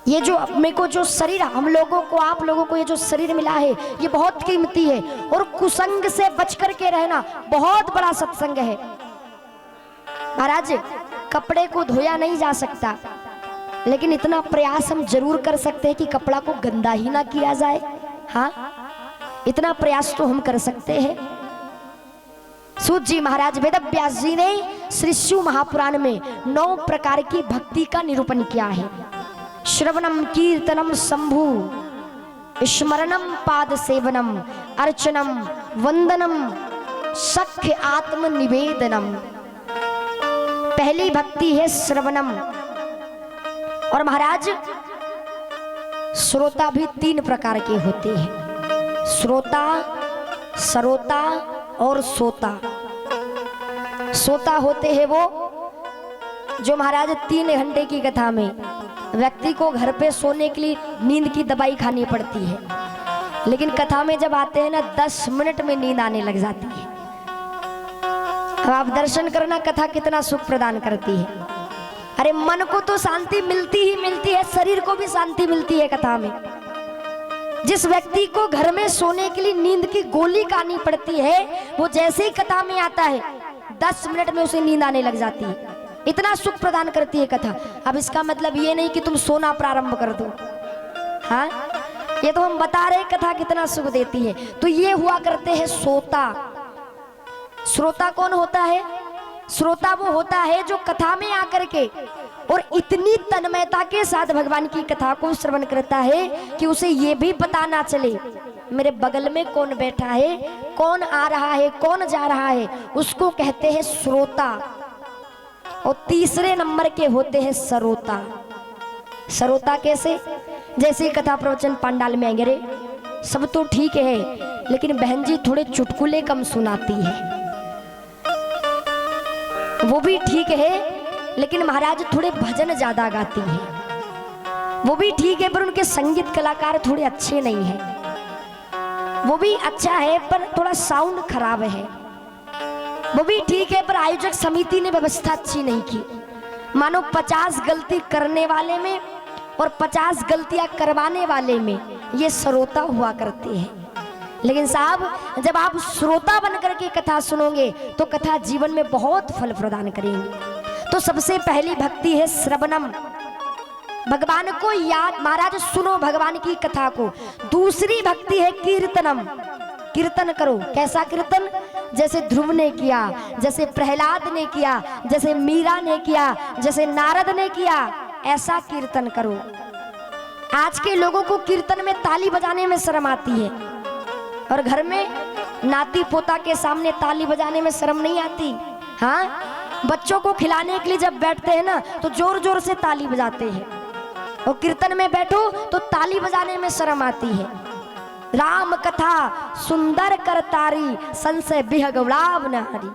ये जो मेरे को जो शरीर, हम लोगों को, आप लोगों को ये जो शरीर मिला है ये बहुत कीमती है, और कुसंग से बच करके रहना बहुत बड़ा सत्संग है। महाराज कपड़े को धोया नहीं जा सकता, लेकिन इतना प्रयास हम जरूर कर सकते हैं कि कपड़ा को गंदा ही ना किया जाए। हाँ, इतना प्रयास तो हम कर सकते हैं। सूत जी महाराज वेदव्यास जी ने श्री शिव महापुराण में 9 प्रकार की भक्ति का निरूपण किया है। श्रवणम कीर्तनम शंभु, स्मरणम पाद सेवनम, अर्चनम वंदनम, सख्य आत्म निवेदनम। पहली भक्ति है श्रवणम। और महाराज श्रोता भी 3 प्रकार के होते हैं, श्रोता, सरोता और सोता। सोता होते हैं वो जो महाराज 3 घंटे की कथा में व्यक्ति को घर पे सोने के लिए नींद की दवाई खानी पड़ती है, लेकिन कथा में जब आते हैं ना 10 मिनट में नींद आने लग जाती है। अब आप दर्शन करना, कथा कितना सुख प्रदान करती है। अरे मन को तो शांति मिलती ही मिलती है, शरीर को भी शांति मिलती है कथा में। जिस व्यक्ति को घर में सोने के लिए नींद की गोली खानी पड़ती है, वो जैसे ही कथा में आता है 10 मिनट में उसे नींद आने लग जाती है। इतना सुख प्रदान करती है कथा। अब इसका मतलब ये नहीं कि तुम सोना प्रारंभ कर दो। हाँ, ये तो हम बता रहे कथा कितना सुख देती है। तो ये हुआ करते हैं सोता। श्रोता कौन होता है? श्रोता वो होता है जो कथा में आकर के और इतनी तन्मयता के साथ भगवान की कथा को श्रवण करता है कि उसे ये भी पता ना चले मेरे बगल में कौन बैठा है, कौन आ रहा है, कौन जा रहा है। उसको कहते हैं श्रोता। और तीसरे नंबर के होते हैं सरोता। सरोता कैसे? जैसे कथा प्रवचन पंडाल में आएंगे, रे सब तो ठीक है लेकिन बहन जी थोड़े चुटकुले कम सुनाती है। वो भी ठीक है लेकिन महाराज थोड़े भजन ज्यादा गाती है। वो भी ठीक है पर उनके संगीत कलाकार थोड़े अच्छे नहीं हैं। वो भी अच्छा है पर थोड़ा साउंड खराब है। वो भी ठीक है पर आयोजक समिति ने व्यवस्था अच्छी नहीं की। मानो 50 गलती करने वाले में और 50 गलतियां करवाने वाले में ये श्रोता हुआ करते हैं। लेकिन साहब जब आप श्रोता बनकर के कथा सुनोगे तो कथा जीवन में बहुत फल प्रदान करेंगे। तो सबसे पहली भक्ति है श्रवणम, भगवान को याद। महाराज सुनो भगवान की कथा को। दूसरी भक्ति है कीर्तनम, कीर्तन करो। कैसा कीर्तन? जैसे ध्रुव ने किया, जैसे प्रहलाद ने किया, जैसे मीरा ने किया, जैसे नारद ने किया, ऐसा कीर्तन करो। आज के लोगों को कीर्तन में ताली बजाने में शर्म आती है, और घर में नाती पोता के सामने ताली बजाने में शर्म नहीं आती। हाँ, बच्चों को खिलाने के लिए जब बैठते हैं ना तो जोर जोर से ताली बजाते हैं, और कीर्तन में बैठो तो ताली बजाने में शर्म आती है। राम कथा सुंदर कर तारी, संशय बिह गौड़ाव न हरी।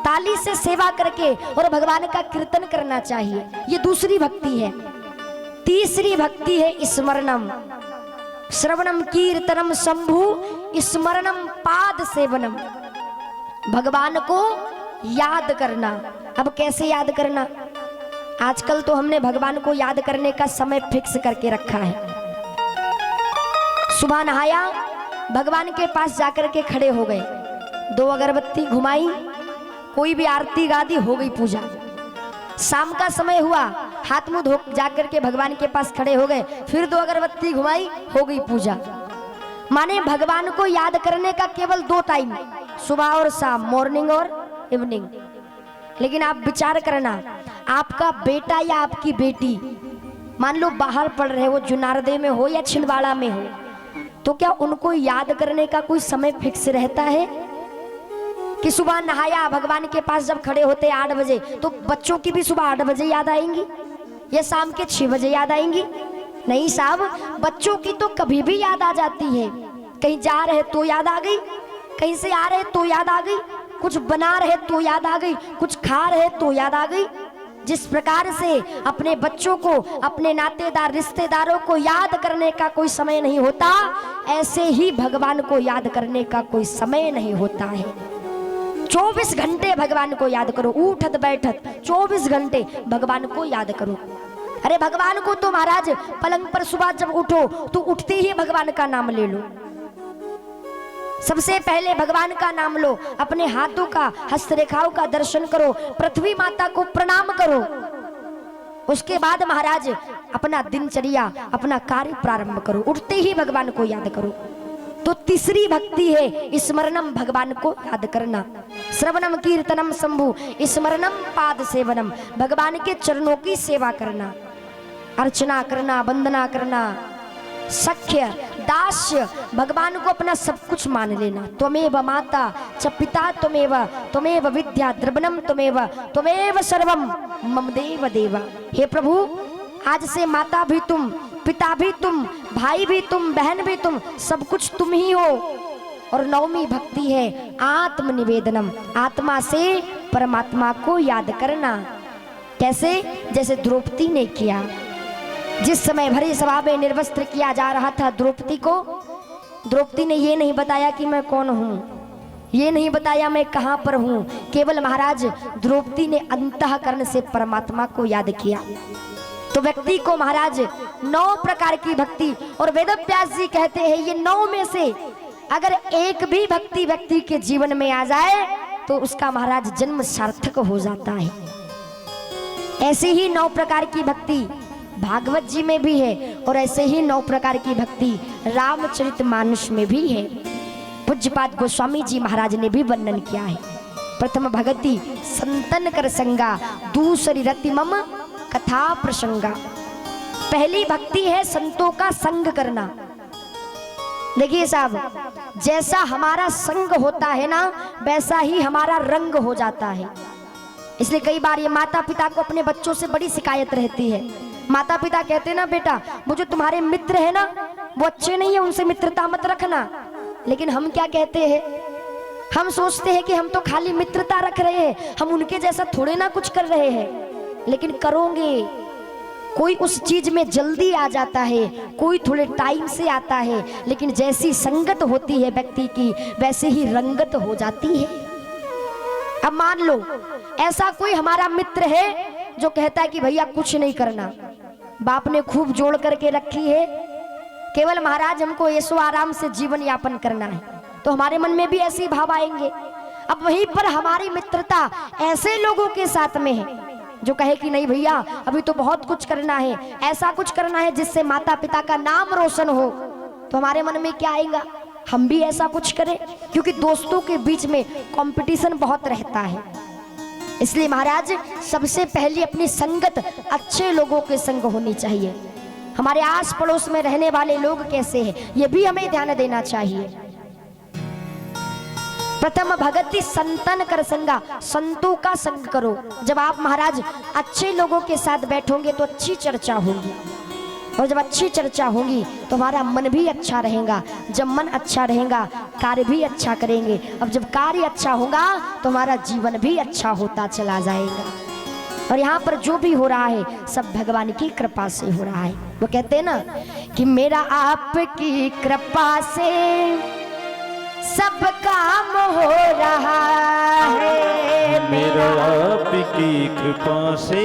ताली से सेवा करके और भगवान का कीर्तन करना चाहिए, ये दूसरी भक्ति है। तीसरी भक्ति है स्मरणम, श्रवणम कीर्तनम शंभु स्मरणम पाद सेवनम। भगवान को याद करना। अब कैसे याद करना? आजकल तो हमने भगवान को याद करने का समय फिक्स करके रखा है। सुबह नहाया, भगवान के पास जाकर के खड़े हो गए, 2 अगरबत्ती घुमाई, कोई भी आरती गा दी, हो गई पूजा। शाम का समय हुआ, हाथ मुंह धो जाकर के भगवान के पास खड़े हो गए, फिर 2 अगरबत्ती घुमाई, हो गई पूजा। माने भगवान को याद करने का केवल 2 टाइम, सुबह और शाम, मॉर्निंग और इवनिंग। लेकिन आप विचार करना, आपका बेटा या आपकी बेटी मान लो बाहर पढ़ रहे हो, जुनारदे में हो या छिंदवाड़ा में हो, तो क्या उनको याद करने का कोई समय फिक्स रहता है? कि सुबह नहाया, भगवान के पास जब खड़े होते 8 बजे, तो बच्चों की भी सुबह 8 बजे याद आएंगी या शाम के 6 बजे याद आएंगी? नहीं साहब, बच्चों की तो कभी भी याद आ जाती है। कहीं जा रहे तो याद आ गई, कहीं से आ रहे तो याद आ गई, कुछ बना रहे तो याद आ गई, कुछ खा रहे तो याद आ गई। जिस प्रकार से अपने बच्चों को, अपने नातेदार रिश्तेदारों को याद करने का कोई समय नहीं होता, ऐसे ही भगवान को याद करने का कोई समय नहीं होता है। 24 घंटे भगवान को याद करो, उठत बैठत 24 घंटे भगवान को याद करो। अरे भगवान को तो महाराज पलंग पर सुबह जब उठो तो उठते ही भगवान का नाम ले लो। सबसे पहले भगवान का नाम लो, अपने हाथों का, हस्तरेखाओं का दर्शन करो, पृथ्वी माता को प्रणाम करो। उसके बाद महाराज अपना दिनचर्या, अपना कार्य प्रारंभ करो, उठते ही भगवान को याद करो। तो तीसरी भक्ति है स्मरणम, भगवान को याद करना। श्रवणम कीर्तनम शंभु स्मरणम पाद सेवनम, भगवान के चरणों की सेवा करना, अर्चना करना, वंदना करना, सख्य दास्य, भगवान को अपना सब कुछ मान लेना। त्वमेव माता च पिता त्वमेव, त्वमेव विद्या द्रवणम त्वमेव, त्वमेव सर्वम मम देव देव। हे प्रभु, आज से माता भी तुम, पिता भी तुम, भाई भी तुम, बहन भी तुम, सब कुछ तुम ही हो। और 9वीं भक्ति है आत्मनिवेदनम, आत्मा से परमात्मा को याद करना। कैसे? जैसे द्रौपदी ने किया। जिस समय भरी सभा में निर्वस्त्र किया जा रहा था द्रौपदी को, द्रौपदी ने ये नहीं बताया कि मैं कौन हूँ, ये नहीं बताया मैं कहाँ पर हूँ, केवल महाराज द्रौपदी ने अंतःकरण से परमात्मा को याद किया। तो व्यक्ति को महाराज 9 प्रकार की भक्ति, और वेदव्यास जी कहते हैं ये 9 में से अगर एक भी भक्ति व्यक्ति के जीवन में आ जाए तो उसका महाराज जन्म सार्थक हो जाता है। ऐसे ही 9 प्रकार की भक्ति भागवत जी में भी है, और ऐसे ही 9 प्रकार की भक्ति रामचरितमानस में भी है। पूज्यपाद गोस्वामी जी महाराज ने भी वर्णन किया है। प्रथम भगति संतन कर संगा, दूसरी रति मम कथा प्रसंगा। पहली भक्ति है संतों का संग करना। देखिए साहब, जैसा हमारा संग होता है ना, वैसा ही हमारा रंग हो जाता है। इसलिए कई बार ये माता पिता को अपने बच्चों से बड़ी शिकायत रहती है। माता पिता कहते हैं ना, बेटा वो जो तुम्हारे मित्र है ना वो अच्छे नहीं है, उनसे मित्रता मत रखना। लेकिन हम क्या कहते हैं? हम सोचते हैं कि हम तो खाली मित्रता रख रहे हैं, हम उनके जैसा थोड़े ना कुछ कर रहे हैं। लेकिन करोगे, कोई उस चीज में जल्दी आ जाता है, कोई थोड़े टाइम से आता है, लेकिन जैसी संगत होती है व्यक्ति की वैसे ही रंगत हो जाती है। अब मान लो ऐसा कोई हमारा मित्र है जो कहता है कि भैया कुछ नहीं करना, बाप ने खूब जोड़ करके रखी है, केवल महाराज हमको ऐशो आराम से जीवन यापन करना है, तो हमारे मन में भी ऐसे भाव आएंगे। अब वहीं पर हमारी मित्रता ऐसे लोगों के साथ में है जो कहे कि नहीं भैया अभी तो बहुत कुछ करना है, ऐसा कुछ करना है जिससे माता पिता का नाम रोशन हो, तो हमारे मन में क्या आएगा? हम भी ऐसा कुछ करें, क्योंकि दोस्तों के बीच में कंपटीशन बहुत रहता है। इसलिए महाराज सबसे पहले अपनी संगत अच्छे लोगों के संग होनी चाहिए। हमारे आस पड़ोस में रहने वाले लोग कैसे हैं, ये भी हमें ध्यान देना चाहिए। प्रथम भगति संतन कर संगा, संतों का संग करो। जब आप महाराज अच्छे लोगों के साथ बैठोगे तो अच्छी चर्चा होगी, और जब अच्छी चर्चा होगी तो हमारा मन भी अच्छा रहेगा। जब मन अच्छा रहेगा कार्य भी अच्छा करेंगे, अब जब कार्य अच्छा होगा तो हमारा जीवन भी अच्छा होता चला जाएगा। और यहाँ पर जो भी हो रहा है सब भगवान की कृपा से हो रहा है। वो कहते हैं ना कि मेरा आपकी कृपा से सब काम हो रहा है, मेरा आपकी कृपा से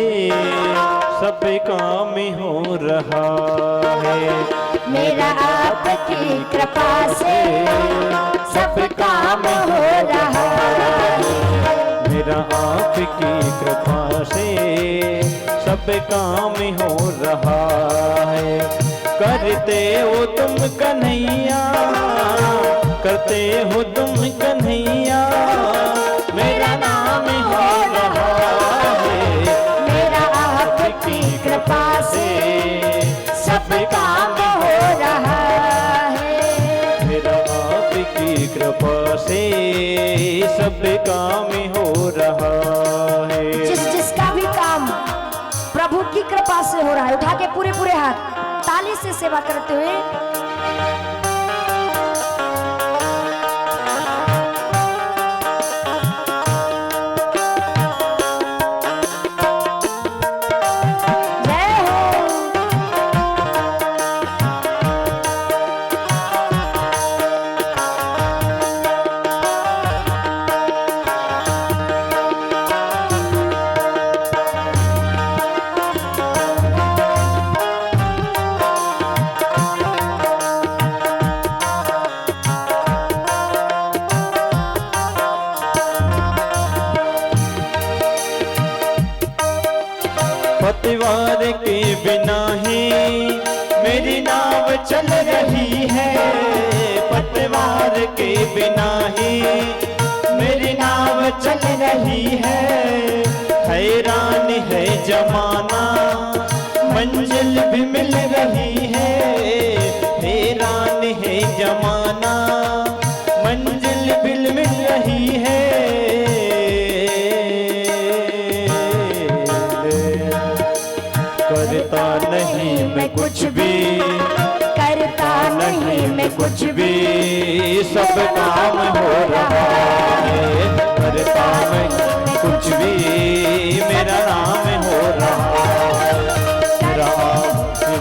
सब काम हो रहा है, मेरा आपकी कृपा से सब काम हो रहा है, मेरा आपकी कृपा से सब काम हो रहा है। करते हो तुम कन्हैया, करते हो तुम कन्हैया, मेरा नाम हो रहा है, मेरा आपकी कृपा से सब काम हो रहा है, मेरा आपकी कृपा से सब काम हो रहा है। जिसका भी काम प्रभु की कृपा से हो रहा है, उठा के पूरे पूरे हाथ ताली से सेवा करते हुए पतवार के बिना ही मेरी नाव चल रही है, पतवार के बिना ही मेरी नाव चल रही है। हैरान है जमाना मंजिल भी मिल रही है, हैरान है जमाना मंजिल भी मिल रही है। करता नहीं मैं कुछ भी, करता नहीं मैं कुछ भी, सब काम हो रहा है। करता मैं कुछ भी, मेरा नाम हो रहा है,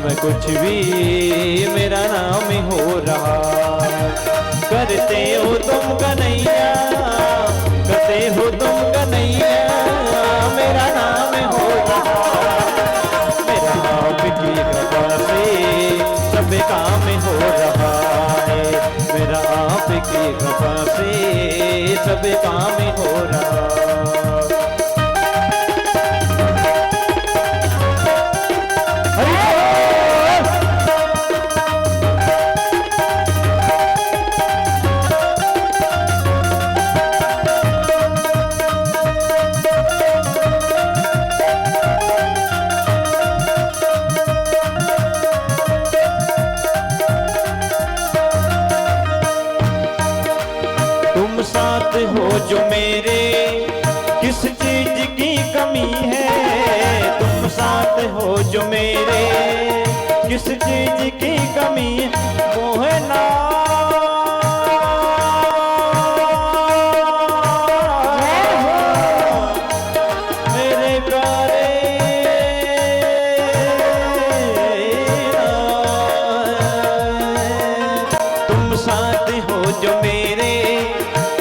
मैं कुछ भी, मेरा नाम हो रहा है। करते हो तुम कन्हैया, करते हो तुम कन्हैया, मेरा नाम हो रहा है, मेरा आपकी कृपा से सब काम हो रहा है, मेरा आपकी कृपा से सब काम हो रहा है। तुम साथ हो जो मेरे, किस चीज की कमी है। तुम साथ हो जो मेरे, किस चीज की कमी वो है ना। मेरे प्यारे तुम साथ हो जो मेरे,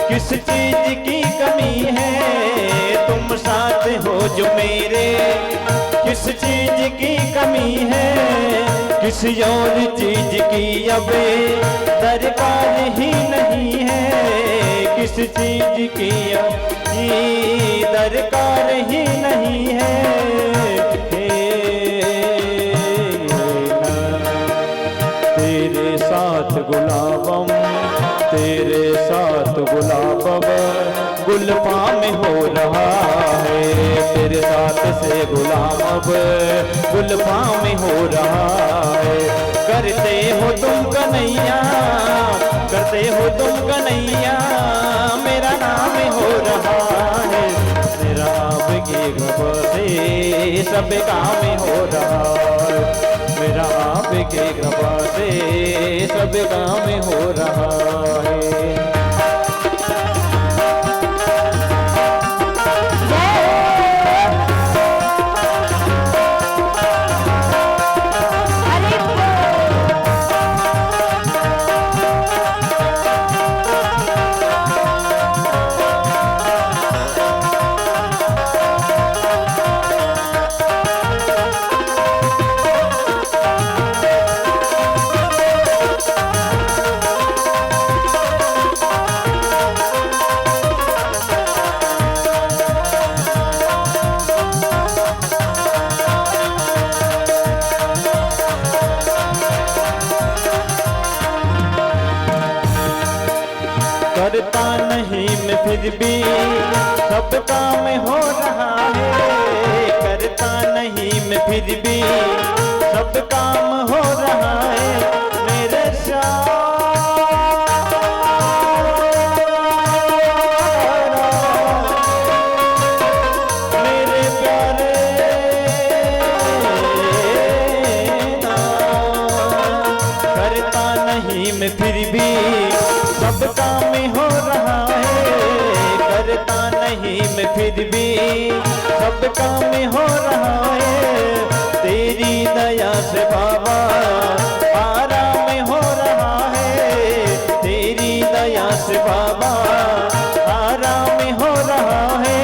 किस चीज की कमी है। तुम साथ हो जो मेरे, किस चीज की कमी है। किसी और चीज की अब दरकार ही नहीं है, किस चीज की अब दरकार ही नहीं है। तेरे साथ गुलाबम साथ गुलाब अब गुलफा में हो रहा है, तेरे साथ से गुलाम अब गुलफा में हो रहा है। करते हो तुम कन्हैया, करते हो तुम कन्हैया, मेरा नाम हो रहा है, मेरा आपकी कृपा से सब काम हो रहा है, मेरा आपकी कृपा से सब काम हो रहा है। करता नहीं मैं फिर भी सब काम हो रहा है, करता नहीं मैं फिर भी सब काम हो रहा है, मेरे मेरे प्यारे करता नहीं मैं फिर भी सब काम हो रहा है, करता नहीं मैं फिर भी सब काम हो रहा है, तेरी दया से बाबा आराम हो रहा है, तेरी दया से बाबा आराम हो रहा है।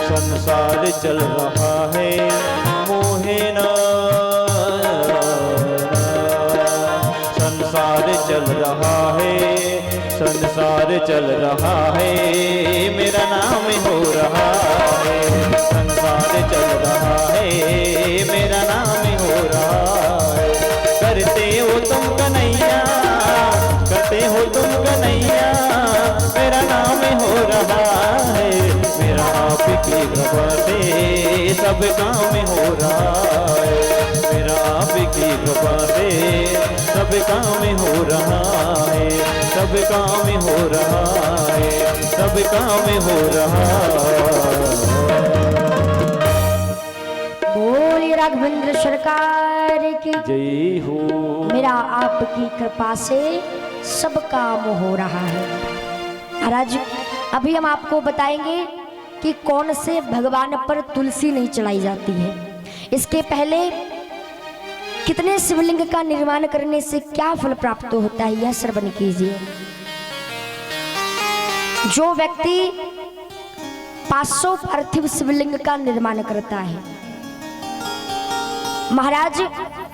संसार चल रहा है मोहे ना, संसार चल रहा है, संसार चल रहा है, मेरा नाम हो रहा है, संसार चल रहा है, मेरा नाम हो रहा है। करते हो तुम कन्हैया, करते हो तुम कन्हैया, मेरा नाम हो रहा है, मेरा आपकी कृपा से सब काम हो रहा है, मेरा आपकी कृपा से सब काम हो रहा है, सब काम हो रहा है, सब काम हो रहा है। बोलिए राघवेंद्र सरकार की जय हो। मेरा आपकी कृपा से सब काम हो रहा है। महाराज अभी हम आपको बताएंगे कि कौन से भगवान पर तुलसी नहीं चढ़ाई जाती है। इसके पहले कितने शिवलिंग का निर्माण करने से क्या फल प्राप्त होता है, यह श्रवण कीजिए। जो व्यक्ति 500 पार्थिव शिवलिंग का निर्माण करता है महाराज,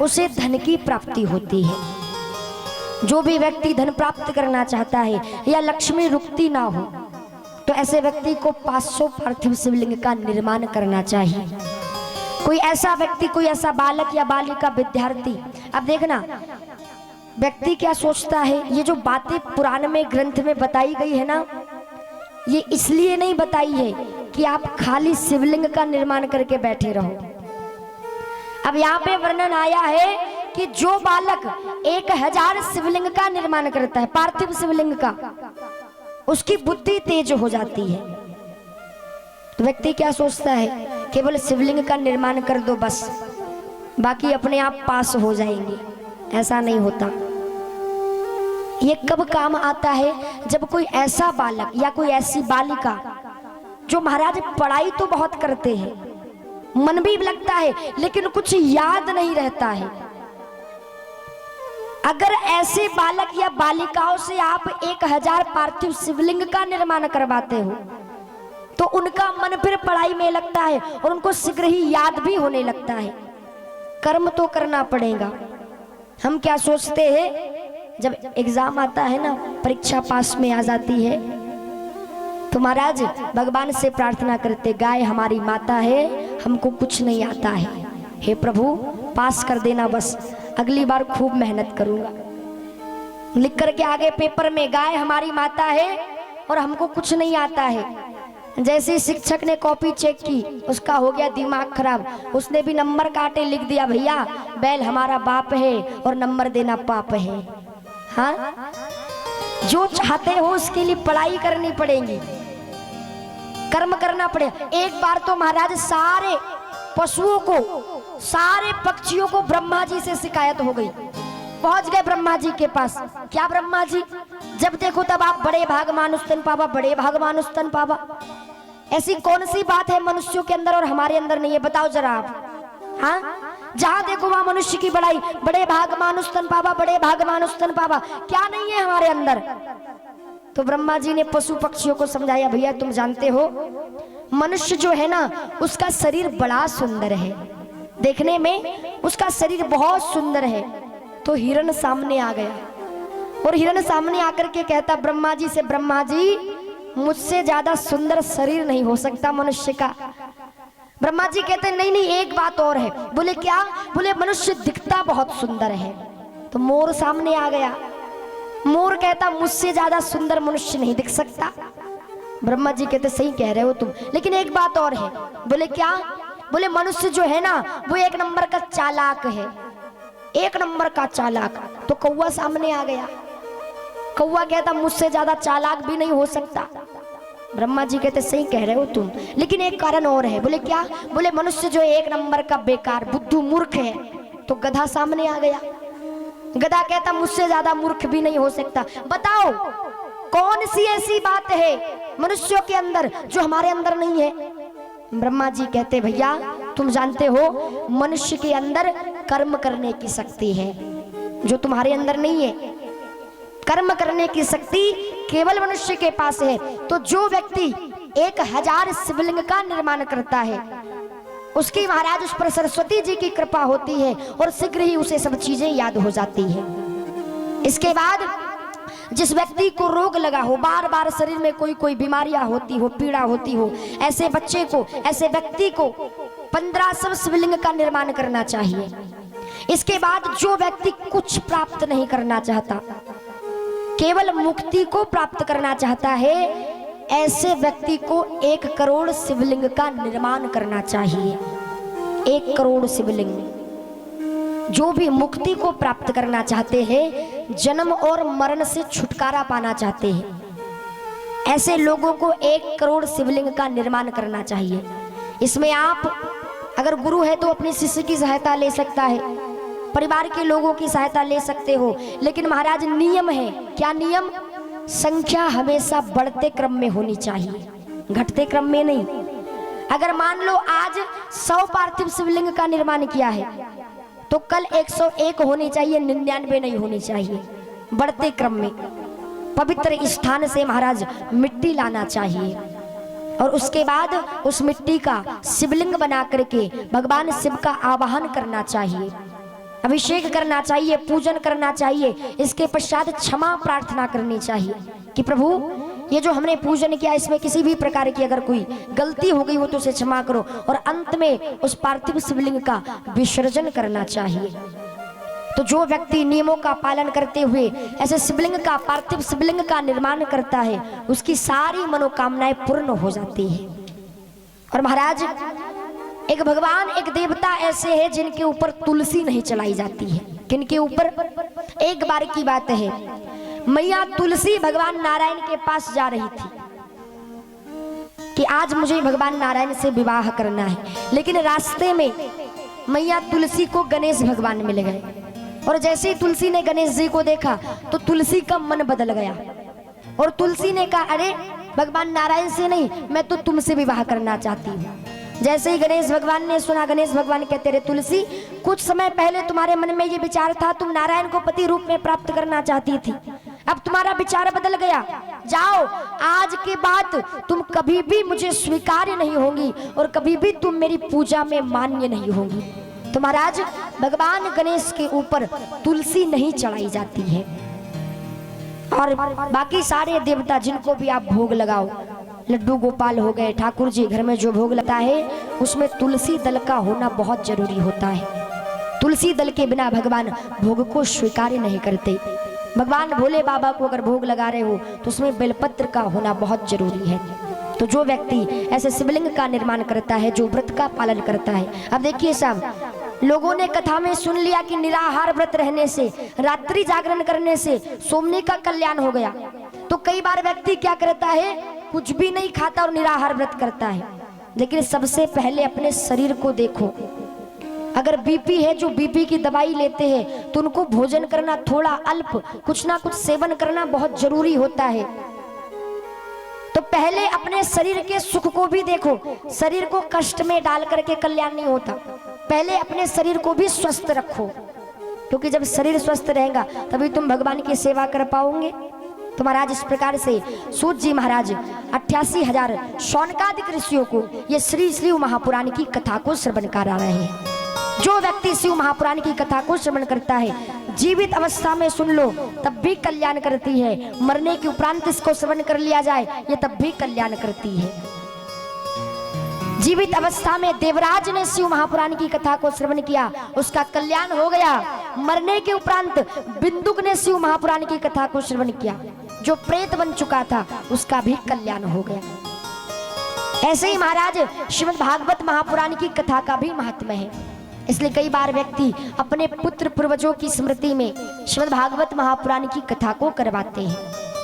उसे धन की प्राप्ति होती है। जो भी व्यक्ति धन प्राप्त करना चाहता है या लक्ष्मी रुकती ना हो, तो ऐसे व्यक्ति को 500 पार्थिव शिवलिंग का निर्माण करना चाहिए। कोई ऐसा व्यक्ति, कोई ऐसा बालक या बालिका, विद्यार्थी, अब देखना व्यक्ति क्या सोचता है। ये जो बातें पुराण में, ग्रंथ में बताई गई है ना, ये इसलिए नहीं बताई है कि आप खाली शिवलिंग का निर्माण करके बैठे रहो। अब यहाँ पे वर्णन आया है कि जो बालक 1000 शिवलिंग का निर्माण करता है, पार्थिव शिवलिंग का, उसकी बुद्धि तेज हो जाती है। तो व्यक्ति क्या सोचता है, केवल शिवलिंग का निर्माण कर दो बस, बाकी अपने आप पास हो जाएंगे। ऐसा नहीं होता। ये कब काम आता है, जब कोई ऐसा बालक या कोई ऐसी बालिका जो महाराज पढ़ाई तो बहुत करते हैं, मन भी लगता है, लेकिन कुछ याद नहीं रहता है। अगर ऐसे बालक या बालिकाओं से आप 1000 पार्थिव शिवलिंग का निर्माण करवाते हो, तो उनका मन फिर पढ़ाई में लगता है और उनको शीघ्र ही याद भी होने लगता है। कर्म तो करना पड़ेगा। हम क्या सोचते हैं, जब एग्जाम आता है ना, परीक्षा पास में आ जाती है, तो महाराज भगवान से प्रार्थना करते, गाय हमारी माता है, हमको कुछ नहीं आता है, हे प्रभु पास कर देना बस। अगली बार खूब मेहनत करूंगा। लिख करके आगे पेपर में, गाय हमारी माता है और हमको कुछ नहीं आता है। जैसे ही शिक्षक ने कॉपी चेक की, उसका हो गया दिमाग खराब, उसने भी नंबर काटे, लिख दिया भैया बैल हमारा बाप है और नंबर देना पाप है। हाँ, जो चाहते हो उसके लिए पढ़ाई करनी पड़ेगी, कर्म करना पड़ेगा। एक बार तो महाराज सारे पशुओं को, सारे पक्षियों को ब्रह्मा जी से शिकायत हो गई। पहुंच गए ब्रह्मा जी के पास। क्या ब्रह्मा जी, जब देखो तब आप बड़े भाग मानुष तन पावा, बड़े भाग मानुष तन पावा। ऐसी कौन सी बात है मनुष्यों के अंदर और हमारे अंदर नहीं है, बताओ जरा आप। हाँ, जहां देखो वहां मनुष्य की बड़ाई, बड़े भाग मानुष तन पावा, बड़े भाग मानुष तन पावा। क्या नहीं है हमारे अंदर? तो ब्रह्मा जी ने पशु पक्षियों को समझाया, भैया तुम जानते हो मनुष्य जो है ना, उसका शरीर बड़ा सुंदर है, देखने में उसका शरीर बहुत सुंदर है। तो हिरण सामने आ गया और हिरण सामने आकर के कहता ब्रह्मा जी से, ब्रह्मा जी मुझसे ज्यादा सुंदर शरीर नहीं हो सकता मनुष्य का। ब्रह्मा जी कहते नहीं नहीं, एक बात और है। बोले क्या? बोले मनुष्य दिखता बहुत सुंदर है। तो मोर सामने आ गया। मोर कहता मुझसे ज्यादा सुंदर मनुष्य नहीं दिख सकता। ब्रह्मा जी कहते सही कह रहे हो तुम, लेकिन एक बात और है। बोले क्या? बोले मनुष्य जो है ना, वो एक नंबर का चालाक है, एक नंबर का चालाक। तो कौवा सामने आ गया। कौवा कहता मुझसे ज्यादा चालाक भी नहीं हो सकता। ब्रह्मा जी कहते सही कह रहे हो तुम, लेकिन एक कारण और है। बोले क्या? बोले मनुष्य जो एक नंबर का बेकार बुद्धू मूर्ख है। तो गधा सामने आ गया। गधा कहता मुझसे ज्यादा मूर्ख भी नहीं हो सकता। बताओ कौन सी ऐसी बात है मनुष्यों के अंदर जो हमारे अंदर नहीं है? ब्रह्मा जी कहते भैया तुम जानते हो मनुष्य के अंदर कर्म करने की शक्ति है जो तुम्हारे अंदर नहीं है। कर्म करने की शक्ति केवल मनुष्य के पास है। तो जो व्यक्ति 1000 शिवलिंग का निर्माण करता है, उसकी महाराज उस पर सरस्वती जी की कृपा होती है और शीघ्र ही उसे सब चीजें याद हो जाती है। इसके बाद जिस व्यक्ति को रोग लगा हो, बार बार शरीर में कोई कोई बीमारियां होती हो, पीड़ा होती हो, ऐसे बच्चे को, ऐसे व्यक्ति को 1500 शिवलिंग का निर्माण करना चाहिए। इसके बाद जो व्यक्ति कुछ प्राप्त नहीं करना चाहता, केवल मुक्ति को प्राप्त करना चाहता है, ऐसे व्यक्ति को 1 करोड़ शिवलिंग का निर्माण करना चाहिए। 1 करोड़ शिवलिंग। जो भी मुक्ति को प्राप्त करना चाहते हैं, जन्म और मरण से छुटकारा पाना चाहते हैं, ऐसे लोगों को 1 करोड़ शिवलिंग का निर्माण करना चाहिए। इसमें आप अगर गुरु है तो अपने शिष्य की सहायता ले सकता है, परिवार के लोगों की सहायता ले सकते हो, लेकिन महाराज नियम है। क्या नियम? संख्या हमेशा बढ़ते क्रम में होनी चाहिए, घटते क्रम में नहीं। अगर मान लो आज 100 पार्थिव शिवलिंग का निर्माण किया है तो कल 101 होनी चाहिए, 99 नहीं होनी चाहिए। बढ़ते क्रम में पवित्र स्थान से महाराज मिट्टी लाना चाहिए और उसके बाद उस मिट्टी का शिवलिंग बना करके भगवान शिव का आवाहन करना चाहिए, अभिषेक करना चाहिए, पूजन करना चाहिए। इसके पश्चात क्षमा प्रार्थना करनी चाहिए कि प्रभु ये जो हमने पूजन किया इसमें किसी भी प्रकार की अगर कोई गलती हो गई हो तो उसे क्षमा करो, और अंत में उस पार्थिव शिवलिंग का विसर्जन करना चाहिए। तो जो व्यक्ति नियमों का पालन करते हुए ऐसे शिवलिंग का, पार्थिव शिवलिंग का निर्माण करता है, उसकी सारी मनोकामनाएं पूर्ण हो जाती है। और महाराज एक भगवान, एक देवता ऐसे है जिनके ऊपर तुलसी नहीं चलाई जाती है। किनके ऊपर? एक बार की बात है, मैया तुलसी भगवान नारायण के पास जा रही थी कि आज मुझे भगवान नारायण से विवाह करना है, लेकिन रास्ते में मैया तुलसी को गणेश भगवान मिल गए। और जैसे ही तुलसी ने गणेश जी को देखा तो तुलसी का मन बदल गया और तुलसी ने कहा अरे भगवान नारायण से नहीं, मैं तो तुमसे विवाह करना चाहती हूँ। जैसे ही गणेश भगवान ने सुना, गणेश भगवान कहते रहे तुलसी कुछ समय पहले तुम्हारे मन में ये विचार था, तुम नारायण को पति रूप में प्राप्त करना चाहती थी, अब तुम्हारा विचार बदल गया। जाओ, आज के बाद तुम कभी भी मुझे स्वीकार्य नहीं होंगी और कभी भी तुम मेरी पूजा में मान्य नहीं होंगी। तो महाराज भगवान गणेश के ऊपर तुलसी नहीं चढ़ाई जाती है। और बाकी सारे देवता जिनको भी आप भोग लगाओ, लड्डू गोपाल हो गए, ठाकुर जी घर में जो भोग लगता है उसमें तुलसी दल का होना बहुत जरूरी होता है। तुलसी दल के बिना भगवान भोग को स्वीकार नहीं करते। भगवान भोले बाबा को अगर भोग लगा रहे हो तो उसमें बेलपत्र का होना बहुत जरूरी है। तो जो व्यक्ति ऐसे शिवलिंग का निर्माण करता है, जो व्रत का पालन करता है, अब देखिए साहब, लोगों ने कथा में सुन लिया कि निराहार व्रत रहने से, रात्रि जागरण करने से सोमनी का कल्याण हो गया। तो कई बार व्यक्ति क्या करता है, कुछ भी नहीं खाता और निराहार व्रत करता है। लेकिन सबसे पहले अपने शरीर को देखो। अगर बीपी है, जो बीपी की दवाई लेते हैं, तो उनको भोजन करना थोड़ा अल्प, कुछ ना कुछ सेवन करना बहुत जरूरी होता है। तो पहले अपने शरीर के सुख को भी देखो। शरीर को कष्ट में डाल करके कल्याण नहीं होता। पहले अपने शरीर को भी स्वस्थ रखो, क्योंकि जब शरीर स्वस्थ रहेगा तभी तुम भगवान की सेवा कर पाओगे। तो महाराज इस प्रकार से सूत जी महाराज 88,000 शौनकादिक ऋषियों को ये श्री शिव महापुराण की कथा को श्रवण करा रहे हैं। जो व्यक्ति शिव महापुराण की कथा को श्रवण करता है, जीवित अवस्था में सुन लो तब भी कल्याण करती है, मरने के उपरांत इसको श्रवण कर लिया जाए ये तब भी कल्याण करती है। जीवित अवस्था में देवराज ने शिव महापुराण की कथा को श्रवण किया, उसका कल्याण हो गया। मरने के उपरांत बिंदुक ने शिव महापुराण की कथा को श्रवण किया, जो प्रेत बन चुका था उसका भी कल्याण हो गया। ऐसे ही महाराज श्रीमद् भागवत महापुराण की कथा का भी महात्म्य है। इसलिए कई बार व्यक्ति अपने पुत्र पूर्वजों की स्मृति में श्रीमद् भागवत महापुराण की कथा को करवाते हैं।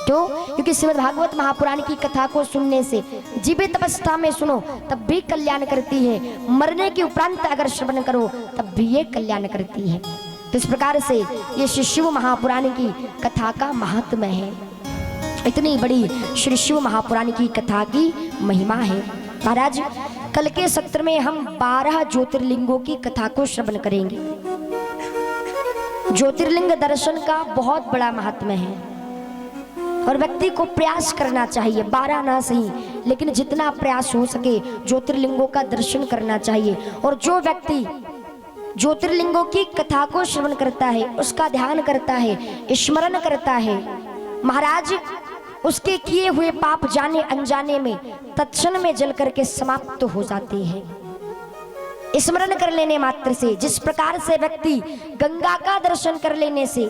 क्यों? क्योंकि श्रीमद् भागवत महापुराण की कथा को सुनने से जीवित अवस्था में सुनो तब भी कल्याण करती है, मरने के उपरांत अगर श्रवण करो तब भी ये कल्याण करती है। तो इस प्रकार से ये श्री शिव महापुराण की कथा का महात्म्य है। इतनी बड़ी श्री शिव महापुराण की कथा की महिमा है। महाराज कल के सत्र में हम 12 ज्योतिर्लिंगों की कथा को श्रवण करेंगे। ज्योतिर्लिंग दर्शन का बहुत बड़ा महात्म्य है और व्यक्ति को प्रयास करना चाहिए। 12 ना सही, लेकिन जितना प्रयास हो सके ज्योतिर्लिंगों का दर्शन करना चाहिए। और जो व्यक्ति ज्योतिर्लिंगों की कथा को श्रवण करता है, उसका ध्यान करता है, स्मरण करता है, महाराज उसके किए हुए पाप जाने अनजाने में तत्क्षण में जल करके समाप्त हो जाते हैं। स्मरण कर लेने मात्र से, जिस प्रकार से व्यक्ति गंगा का दर्शन कर लेने से,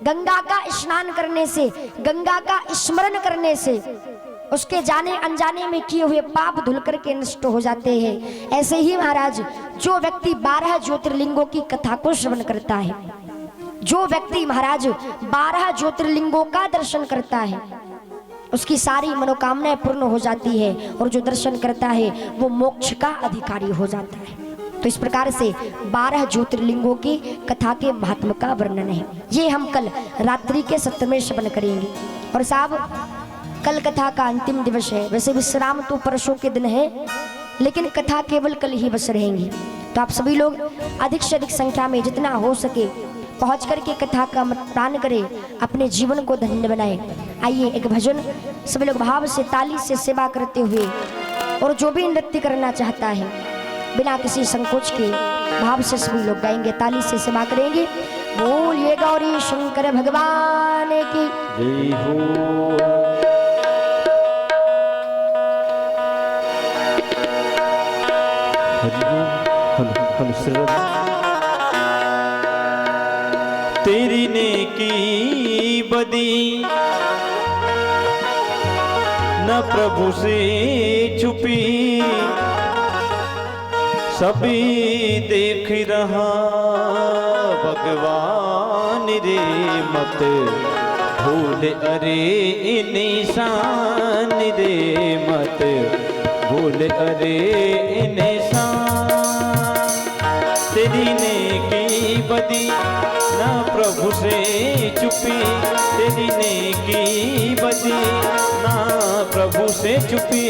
गंगा का स्नान करने से, गंगा का स्मरण करने से उसके जाने अनजाने में किए हुए पाप धुल करके नष्ट हो जाते हैं, ऐसे ही महाराज जो व्यक्ति 12 ज्योतिर्लिंगों की कथा को श्रवण करता है, जो व्यक्ति महाराज 12 ज्योतिर्लिंगों का दर्शन करता है, उसकी सारी मनोकामनाएं पूर्ण हो जाती है और जो दर्शन करता है वो मोक्ष का अधिकारी हो जाता है। तो इस प्रकार से 12 ज्योतिर्लिंगों की कथा के महात्म का वर्णन है। ये हम कल रात्रि के सत्र में श्रवण करेंगे। और साहब कल कथा का अंतिम दिवस है। वैसे विश्राम तो परसों के दिन है, लेकिन कथा केवल कल ही बस रहेंगी। तो आप सभी लोग अधिक से अधिक संख्या में जितना हो सके पहुंच करके कथा का प्राण करें, अपने जीवन को धन्य बनाए। आइए एक भजन सभी लोग भाव से ताली से सेवा करते हुए, और जो भी नृत्य करना चाहता है बिना किसी संकोच के भाव से सभी लोग गाएंगे, ताली से सेवा करेंगे। बोलिए गौरी शंकर भगवान की जय हो। तेरी नेकी बदी न प्रभु से छुपी, सभी देख रहा भगवान रे, मत भूल अरे निशान रे, मत भूल अरे निशान। तेरी नेकी बदी ना प्रभु से चुपी, तेरी नेकी बदी ना प्रभु से चुपी,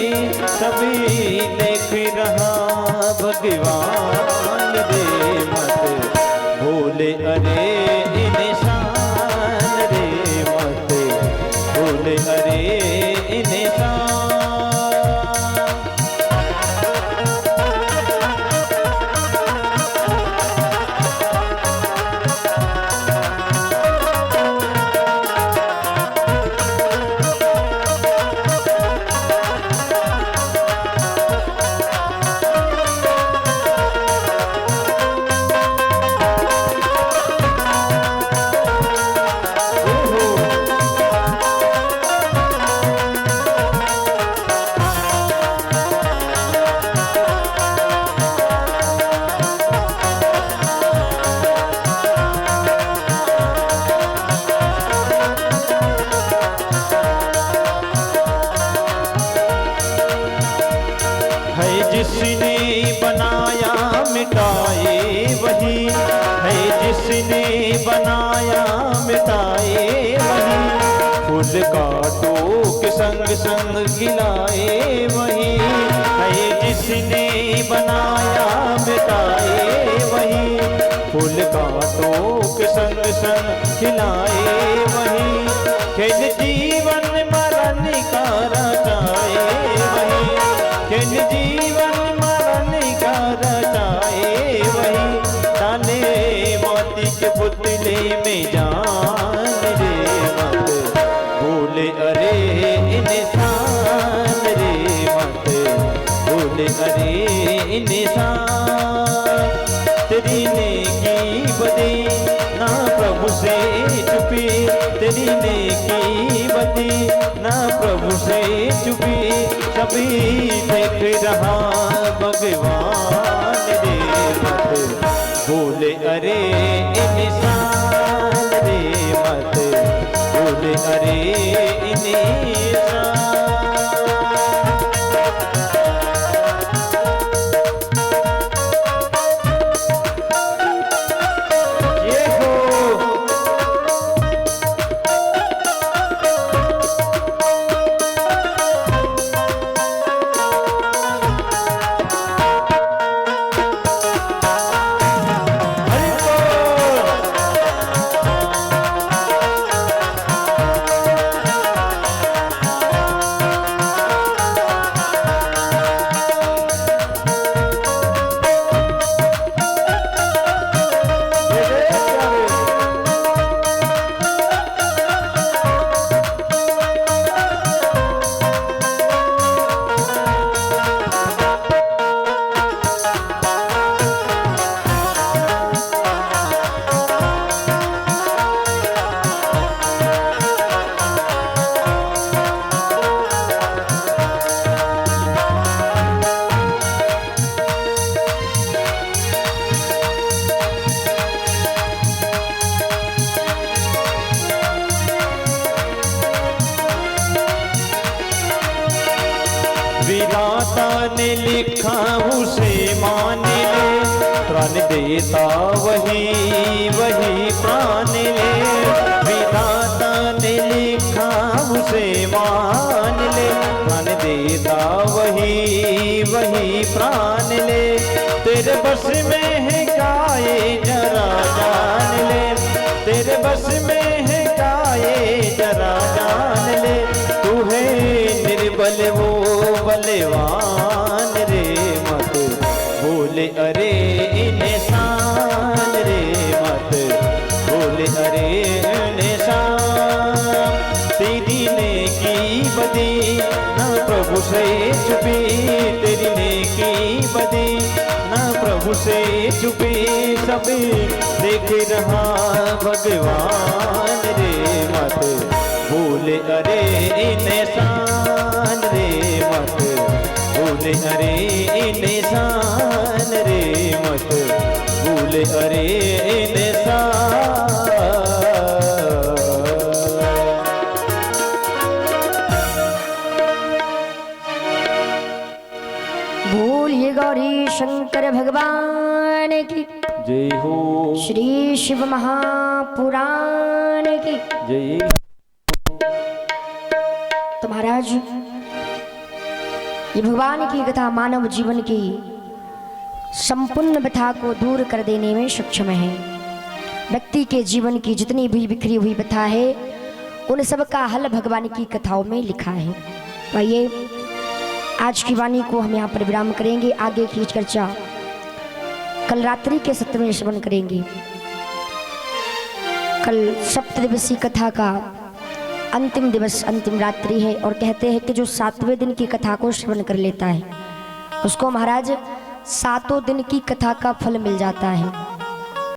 सभी देख रहा भगवान रे, मत भूले अरे निशान रे, मत भूले अरे निशान। जिसने बनाया मिटाए वही है, जिसने बनाया मिटाए वही, फूल कांटों के संग संग खिलाए वही है, जिसने बनाया मिटाए वही, फूल कांटों के संग संग खिलाए वही, खेल जीवन मरण का रचाए वही, खेल जीवन मरण का रचाए वही, डाले मोती के पुतले में जान रे मत भूले अरे इंसान रे मत भूले अरे इंसान, तेरी नेकी बदी ना प्रभु से छुपी, तेरी नेकी बदी ना प्रभु से छुपी, सभी देख रहा भगवान रे मत भूले अरे इंसान रे मत भूले अरे इंसान। विधाता ने लिखा उसे मान ले, प्राण देता वही वही प्राण ले, विधाता ने लिखा उसे मान ले, प्राण देता वही वही प्राण ले, तेरे बस में है गाए जरा जान ले, तेरे बस में है गाए जरा जान ले, तू है निर्बल वो बलवान रे मत भूले अरे इंसान रे मत भूले अरे इंसान, तेरी नेकी बदी ना प्रभु से छुपी, तेरी नेकी बदी ना प्रभु से छुपी, सभी देख रहा भगवान रे मत भूले अरे इंसान रे मत भूले अरे इंसान रे मत भूले अरे इंसान। बोलिए गौरी शंकर भगवान की जय हो, श्री शिव महापुराण की जय। तो महाराज ये भगवान की कथा मानव जीवन की संपूर्ण व्यथा को दूर कर देने में सक्षम है। व्यक्ति के जीवन की जितनी भी बिखरी हुई व्यथा है उन सब का हल भगवान की कथाओं में लिखा है। आइए आज की वाणी को हम यहाँ पर विराम करेंगे, आगे की चर्चा कल रात्रि के सत्र में श्रवण करेंगे। कल सप्तदिवसीय कथा का अंतिम दिवस अंतिम रात्रि है और कहते हैं कि जो 7वें दिन की कथा को श्रवण कर लेता है उसको महाराज 7 दिन की कथा का फल मिल जाता है।